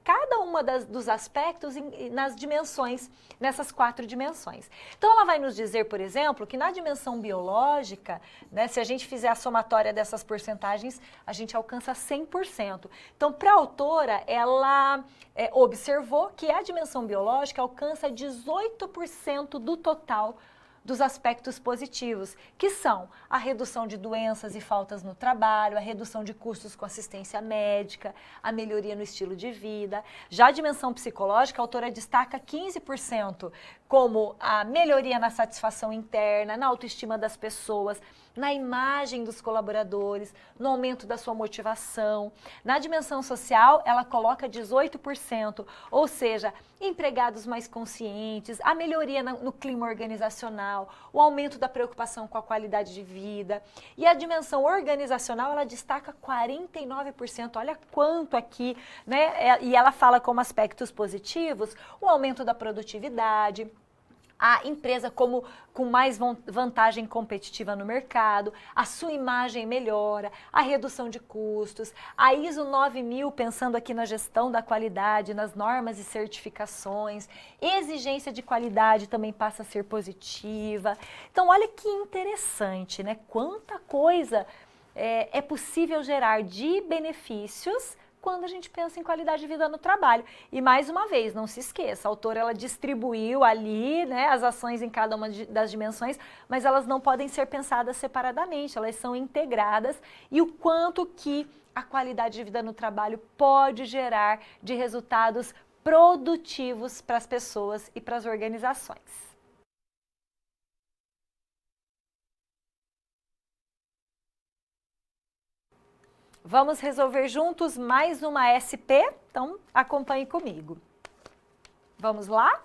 Speaker 1: cada uma dos aspectos nas dimensões, nessas 4 dimensões. Então, ela vai nos dizer, por exemplo, que na dimensão biológica, né, se a gente fizer a somatória dessas porcentagens, a gente alcança 100%. Então, para a autora, ela observou que a dimensão biológica alcança 18% do total dos aspectos positivos, que são a redução de doenças e faltas no trabalho, a redução de custos com assistência médica, a melhoria no estilo de vida. Já a dimensão psicológica, a autora destaca 15%, como a melhoria na satisfação interna, na autoestima das pessoas, na imagem dos colaboradores, no aumento da sua motivação. Na dimensão social, ela coloca 18%, ou seja, empregados mais conscientes, a melhoria no clima organizacional, o aumento da preocupação com a qualidade de vida. E a dimensão organizacional, ela destaca 49%, olha quanto aqui, né? E ela fala como aspectos positivos, o aumento da produtividade, a empresa com mais vantagem competitiva no mercado, a sua imagem melhora, a redução de custos, a ISO 9000, pensando aqui na gestão da qualidade, nas normas e certificações, exigência de qualidade também passa a ser positiva. Então, olha que interessante, né? Quanta coisa é possível gerar de benefícios quando a gente pensa em qualidade de vida no trabalho. E mais uma vez, não se esqueça, a autora ela distribuiu ali, né, as ações em cada uma das dimensões, mas elas não podem ser pensadas separadamente, elas são integradas, e o quanto que a qualidade de vida no trabalho pode gerar de resultados produtivos para as pessoas e para as organizações. Vamos resolver juntos mais uma SP? Então, acompanhe comigo. Vamos lá?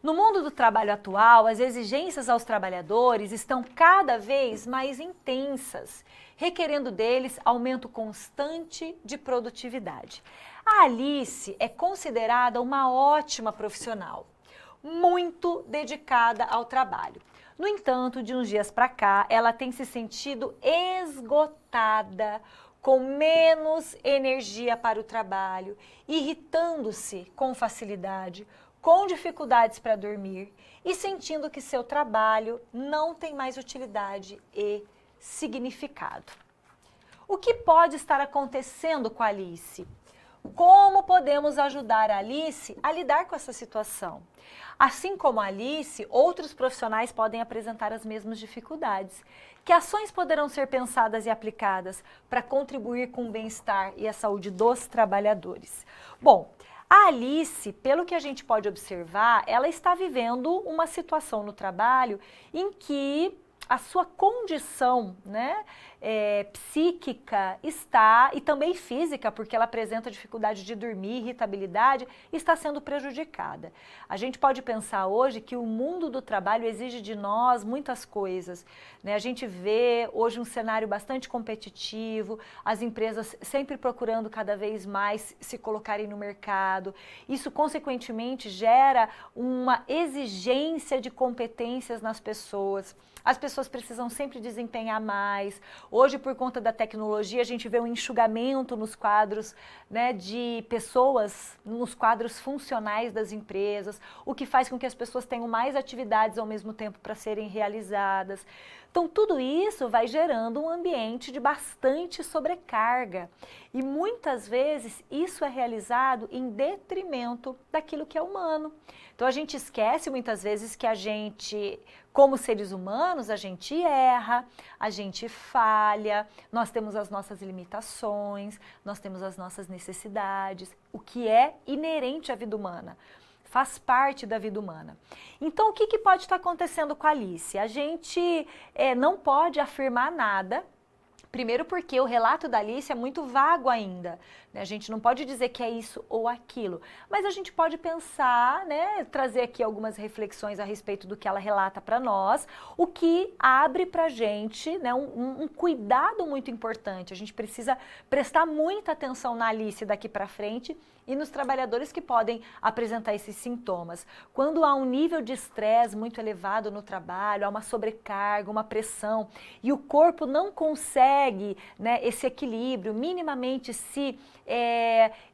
Speaker 1: No mundo do trabalho atual, as exigências aos trabalhadores estão cada vez mais intensas, requerendo deles aumento constante de produtividade. A Alice é considerada uma ótima profissional, muito dedicada ao trabalho. No entanto, de uns dias para cá, ela tem se sentido esgotada, com menos energia para o trabalho, irritando-se com facilidade, com dificuldades para dormir e sentindo que seu trabalho não tem mais utilidade e significado. O que pode estar acontecendo com a Alice? Como podemos ajudar a Alice a lidar com essa situação? Assim como a Alice, outros profissionais podem apresentar as mesmas dificuldades. Que ações poderão ser pensadas e aplicadas para contribuir com o bem-estar e a saúde dos trabalhadores? Bom, a Alice, pelo que a gente pode observar, ela está vivendo uma situação no trabalho em que a sua condição, né, psíquica está, e também física, porque ela apresenta dificuldade de dormir, irritabilidade, está sendo prejudicada. A gente pode pensar hoje que o mundo do trabalho exige de nós muitas coisas, né? A gente vê hoje um cenário bastante competitivo, as empresas sempre procurando cada vez mais se colocarem no mercado. Isso, consequentemente, gera uma exigência de competências nas pessoas. As pessoas precisam sempre desempenhar mais. Hoje, por conta da tecnologia, a gente vê um enxugamento nos quadros, né, de pessoas, nos quadros funcionais das empresas, o que faz com que as pessoas tenham mais atividades ao mesmo tempo para serem realizadas. Então, tudo isso vai gerando um ambiente de bastante sobrecarga. E muitas vezes isso é realizado em detrimento daquilo que é humano. Então, a gente esquece muitas vezes que a gente, como seres humanos, a gente erra, a gente falha, nós temos as nossas limitações, nós temos as nossas necessidades, o que é inerente à vida humana. Faz parte da vida humana. Então, o que pode estar acontecendo com a Alice? A gente não pode afirmar nada, primeiro porque o relato da Alice é muito vago ainda, né? A gente não pode dizer que é isso ou aquilo, mas a gente pode pensar, né, trazer aqui algumas reflexões a respeito do que ela relata para nós, o que abre para a gente, né, um cuidado muito importante. A gente precisa prestar muita atenção na Alice daqui para frente e nos trabalhadores que podem apresentar esses sintomas. Quando há um nível de estresse muito elevado no trabalho, há uma sobrecarga, uma pressão, e o corpo não consegue, né, esse equilíbrio, minimamente se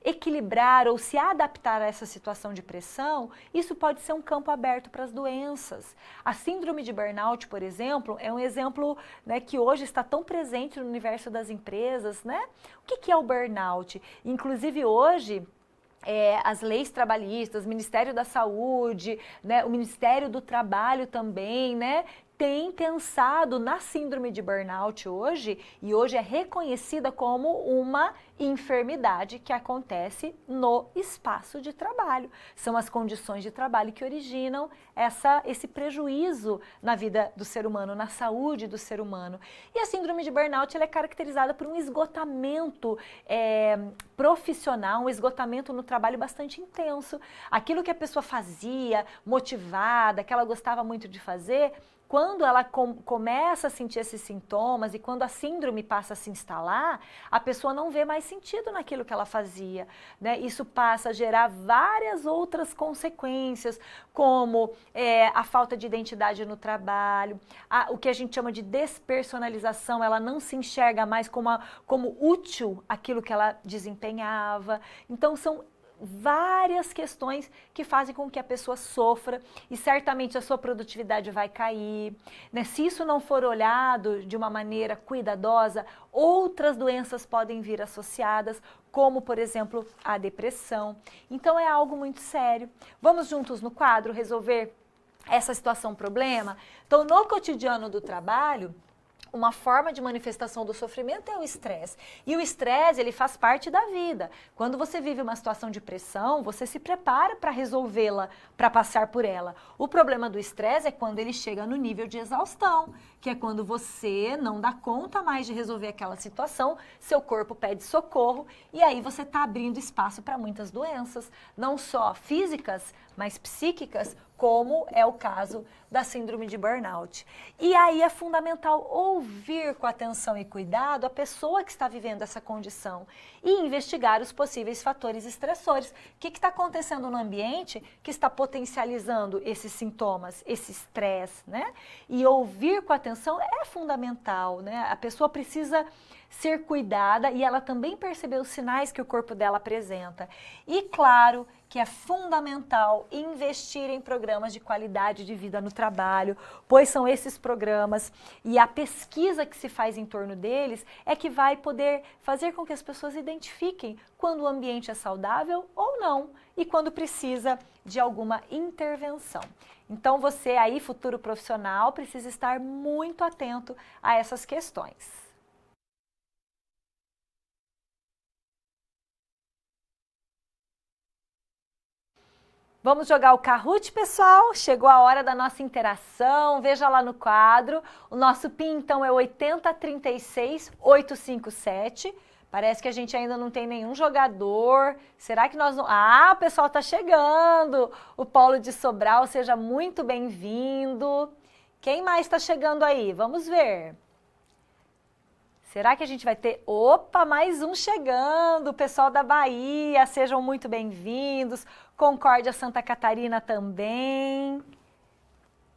Speaker 1: equilibrar ou se adaptar a essa situação de pressão, isso pode ser um campo aberto para as doenças. A síndrome de burnout, por exemplo, é um exemplo, né, que hoje está tão presente no universo das empresas, né? O que é o burnout? Inclusive hoje, as leis trabalhistas, o Ministério da Saúde, né, o Ministério do Trabalho também, né, tem pensado na síndrome de burnout hoje, e hoje é reconhecida como uma enfermidade que acontece no espaço de trabalho. São as condições de trabalho que originam esse prejuízo na vida do ser humano, na saúde do ser humano. E a síndrome de burnout ela é caracterizada por um esgotamento profissional, um esgotamento no trabalho bastante intenso. Aquilo que a pessoa fazia, motivada, que ela gostava muito de fazer, quando ela começa a sentir esses sintomas e quando a síndrome passa a se instalar, a pessoa não vê mais sentido naquilo que ela fazia, né? Isso passa a gerar várias outras consequências, como a falta de identidade no trabalho, o que a gente chama de despersonalização, ela não se enxerga mais como útil aquilo que ela desempenhava. Então, são várias questões que fazem com que a pessoa sofra e certamente a sua produtividade vai cair, né? Se isso não for olhado de uma maneira cuidadosa, outras doenças podem vir associadas, como, por exemplo, a depressão. Então, é algo muito sério. Vamos juntos no quadro resolver essa situação, problema? Então, no cotidiano do trabalho, uma forma de manifestação do sofrimento é o estresse. E o estresse, ele faz parte da vida. Quando você vive uma situação de pressão, você se prepara para resolvê-la, para passar por ela. O problema do estresse é quando ele chega no nível de exaustão, que é quando você não dá conta mais de resolver aquela situação, seu corpo pede socorro e aí você está abrindo espaço para muitas doenças, não só físicas, mas psíquicas, como é o caso da síndrome de burnout. E aí é fundamental ouvir com atenção e cuidado a pessoa que está vivendo essa condição e investigar os possíveis fatores estressores. O que está acontecendo no ambiente que está potencializando esses sintomas, esse estresse, né? E ouvir com atenção é fundamental, né? A pessoa precisa ser cuidada e ela também perceber os sinais que o corpo dela apresenta. E claro que é fundamental investir em programas de qualidade de vida no trabalho, pois são esses programas e a pesquisa que se faz em torno deles é que vai poder fazer com que as pessoas identifiquem quando o ambiente é saudável ou não e quando precisa de alguma intervenção. Então você aí, futuro profissional, precisa estar muito atento a essas questões. Vamos jogar o Kahoot, pessoal? Chegou a hora da nossa interação. Veja lá no quadro. O nosso PIN, então, é 8036857. Parece que a gente ainda não tem nenhum jogador. Será que nós não... Ah, o pessoal está chegando. O Paulo de Sobral, seja muito bem-vindo. Quem mais está chegando aí? Vamos ver. Será que a gente vai ter... Opa, mais um chegando, o pessoal da Bahia, sejam muito bem-vindos. Concórdia Santa Catarina também.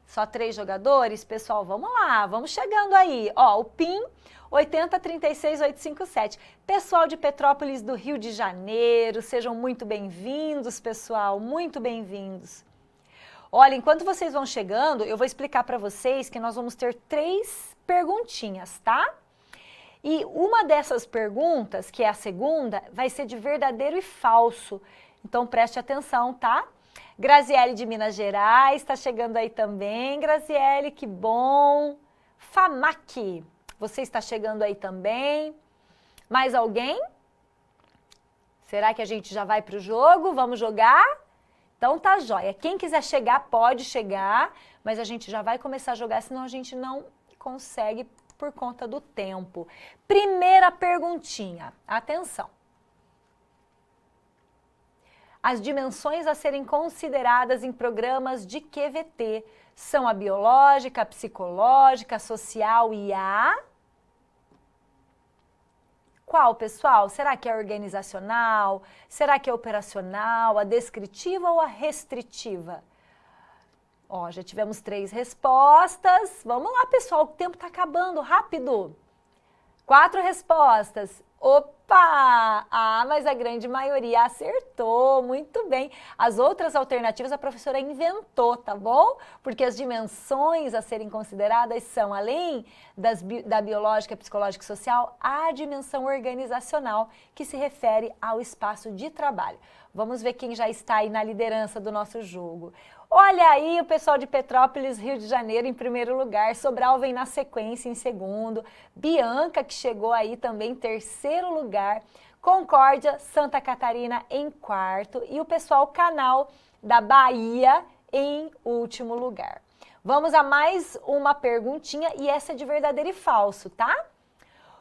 Speaker 1: Só 3 jogadores? Pessoal, vamos lá, vamos chegando aí. Ó, o PIN 8036857. Pessoal de Petrópolis do Rio de Janeiro, sejam muito bem-vindos, pessoal, muito bem-vindos. Olha, enquanto vocês vão chegando, eu vou explicar para vocês que nós vamos ter 3 perguntinhas, tá? E uma dessas perguntas, que é a segunda, vai ser de verdadeiro e falso. Então preste atenção, tá? Graziele de Minas Gerais, está chegando aí também. Graziele, que bom. Famac, você está chegando aí também. Mais alguém? Será que a gente já vai para o jogo? Vamos jogar? Então tá jóia. Quem quiser chegar, pode chegar, mas a gente já vai começar a jogar, senão a gente não consegue por conta do tempo. Primeira perguntinha, atenção. As dimensões a serem consideradas em programas de QVT são a biológica, a psicológica, a social e a... Qual, pessoal? Será que é a organizacional? Será que é operacional? A descritiva ou a restritiva? Ó, já tivemos 3 respostas. Vamos lá, pessoal, o tempo está acabando, rápido. 4 respostas. Opa! Ah, mas a grande maioria acertou, muito bem. As outras alternativas a professora inventou, tá bom? Porque as dimensões a serem consideradas são, além da biológica, psicológica e social, a dimensão organizacional, que se refere ao espaço de trabalho. Vamos ver quem já está aí na liderança do nosso jogo. Olha aí o pessoal de Petrópolis, Rio de Janeiro em primeiro lugar, Sobral vem na sequência em segundo, Bianca que chegou aí também em terceiro lugar, Concórdia, Santa Catarina em quarto e o pessoal Canal da Bahia em último lugar. Vamos a mais uma perguntinha e essa é de verdadeiro e falso, tá?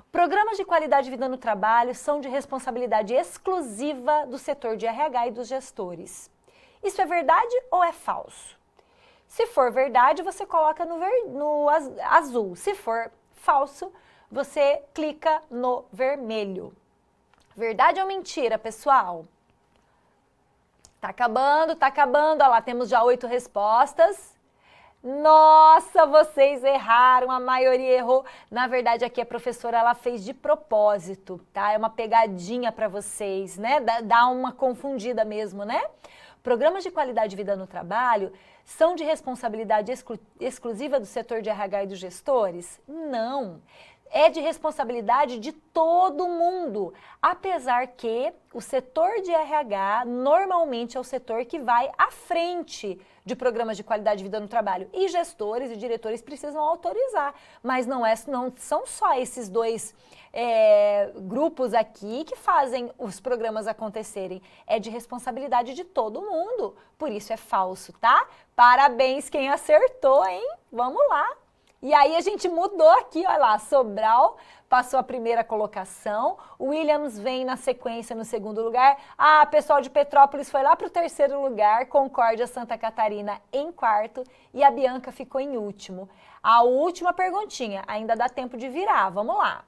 Speaker 1: Programas de qualidade de vida no trabalho são de responsabilidade exclusiva do setor de RH e dos gestores. Isso é verdade ou é falso? Se for verdade, você coloca no azul. Se for falso, você clica no vermelho. Verdade ou mentira, pessoal? Tá acabando, tá acabando. Olha lá, temos já 8 respostas. Nossa, vocês erraram, a maioria errou. Na verdade, aqui a professora ela fez de propósito, tá? É uma pegadinha para vocês, né? Dá uma confundida mesmo, né? Programas de qualidade de vida no trabalho são de responsabilidade exclusiva do setor de RH e dos gestores? Não. é de responsabilidade de todo mundo, apesar que o setor de RH normalmente é o setor que vai à frente de programas de qualidade de vida no trabalho, e gestores e diretores precisam autorizar, mas não são só esses dois grupos aqui que fazem os programas acontecerem, é de responsabilidade de todo mundo, por isso é falso, tá? Parabéns quem acertou, hein? Vamos lá! E aí a gente mudou aqui, olha lá, Sobral passou a primeira colocação, Williams vem na sequência no segundo lugar, pessoal de Petrópolis foi lá para o terceiro lugar, Concórdia, Santa Catarina em quarto e a Bianca ficou em último. A última perguntinha, ainda dá tempo de virar, vamos lá.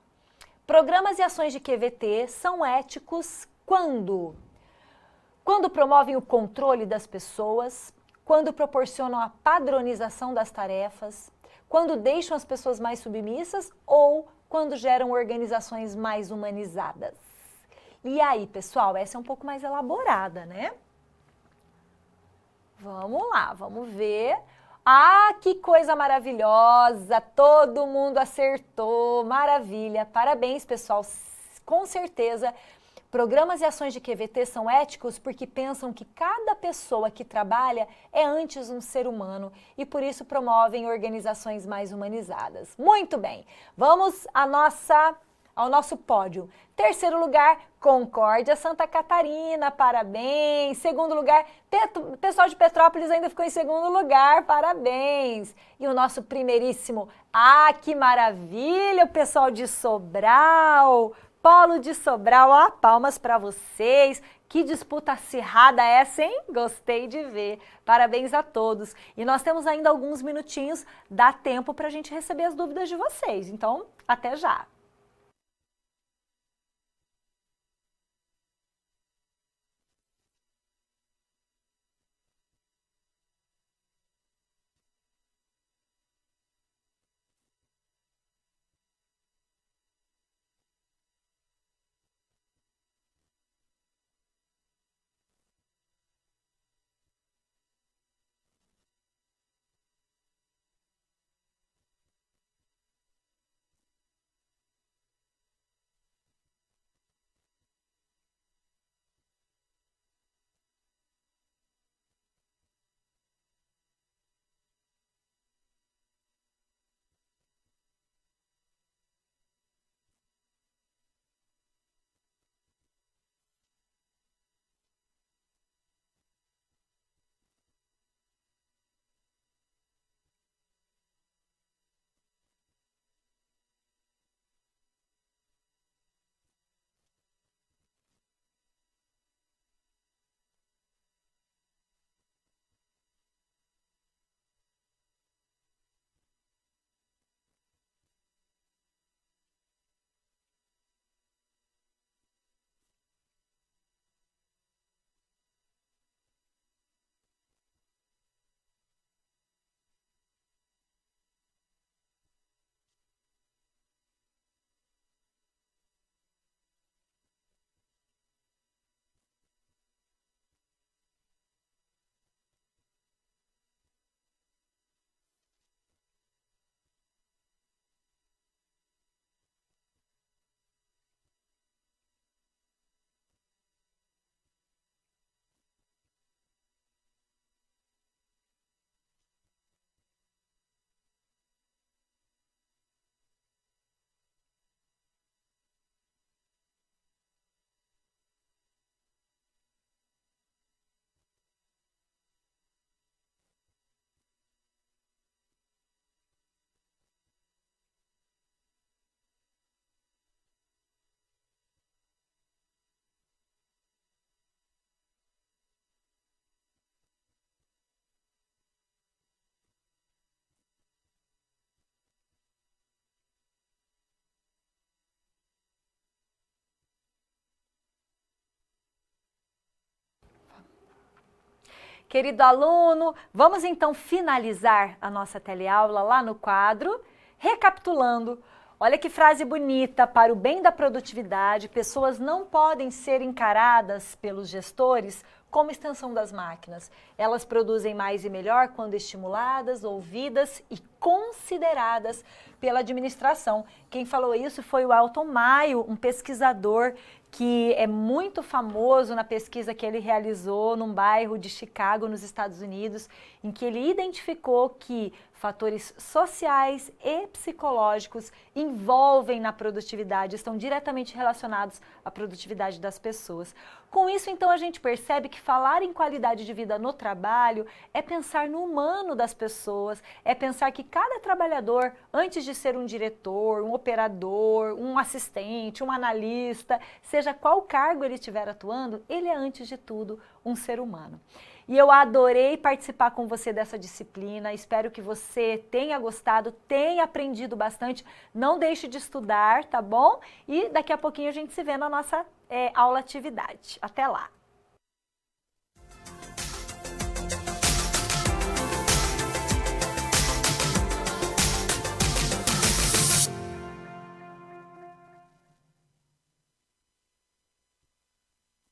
Speaker 1: Programas e ações de QVT são éticos quando? Quando promovem o controle das pessoas, quando proporcionam a padronização das tarefas, quando deixam as pessoas mais submissas ou quando geram organizações mais humanizadas. E aí, pessoal, essa é um pouco mais elaborada, né? Vamos lá, vamos ver. Que coisa maravilhosa! Todo mundo acertou, maravilha! Parabéns, pessoal! Com certeza, programas e ações de QVT são éticos porque pensam que cada pessoa que trabalha é antes um ser humano e por isso promovem organizações mais humanizadas. Muito bem, vamos ao nosso pódio. Terceiro lugar, Concórdia, Santa Catarina, parabéns. Segundo lugar, pessoal de Petrópolis ainda ficou em segundo lugar, parabéns. E o nosso primeiríssimo, que maravilha, o pessoal de Sobral. Polo de Sobral, palmas para vocês. Que disputa acirrada essa, hein? Gostei de ver. Parabéns a todos. E nós temos ainda alguns minutinhos, dá tempo para a gente receber as dúvidas de vocês. Então, até já. Querido aluno, vamos então finalizar a nossa teleaula lá no quadro, recapitulando. Olha que frase bonita, para o bem da produtividade, pessoas não podem ser encaradas pelos gestores como extensão das máquinas. Elas produzem mais e melhor quando estimuladas, ouvidas e consideradas pela administração. Quem falou isso foi o Elton Maio, um pesquisador que é muito famoso na pesquisa que ele realizou num bairro de Chicago, nos Estados Unidos, em que ele identificou que fatores sociais e psicológicos envolvem na produtividade, estão diretamente relacionados à produtividade das pessoas. Com isso, então, a gente percebe que falar em qualidade de vida no trabalho é pensar no humano das pessoas, é pensar que cada trabalhador, antes de ser um diretor, um operador, um assistente, um analista, seja qual cargo ele estiver atuando, ele é, antes de tudo, um ser humano. E eu adorei participar com você dessa disciplina, espero que você tenha gostado, tenha aprendido bastante, não deixe de estudar, tá bom? E daqui a pouquinho a gente se vê na nossa aula atividade. Até lá!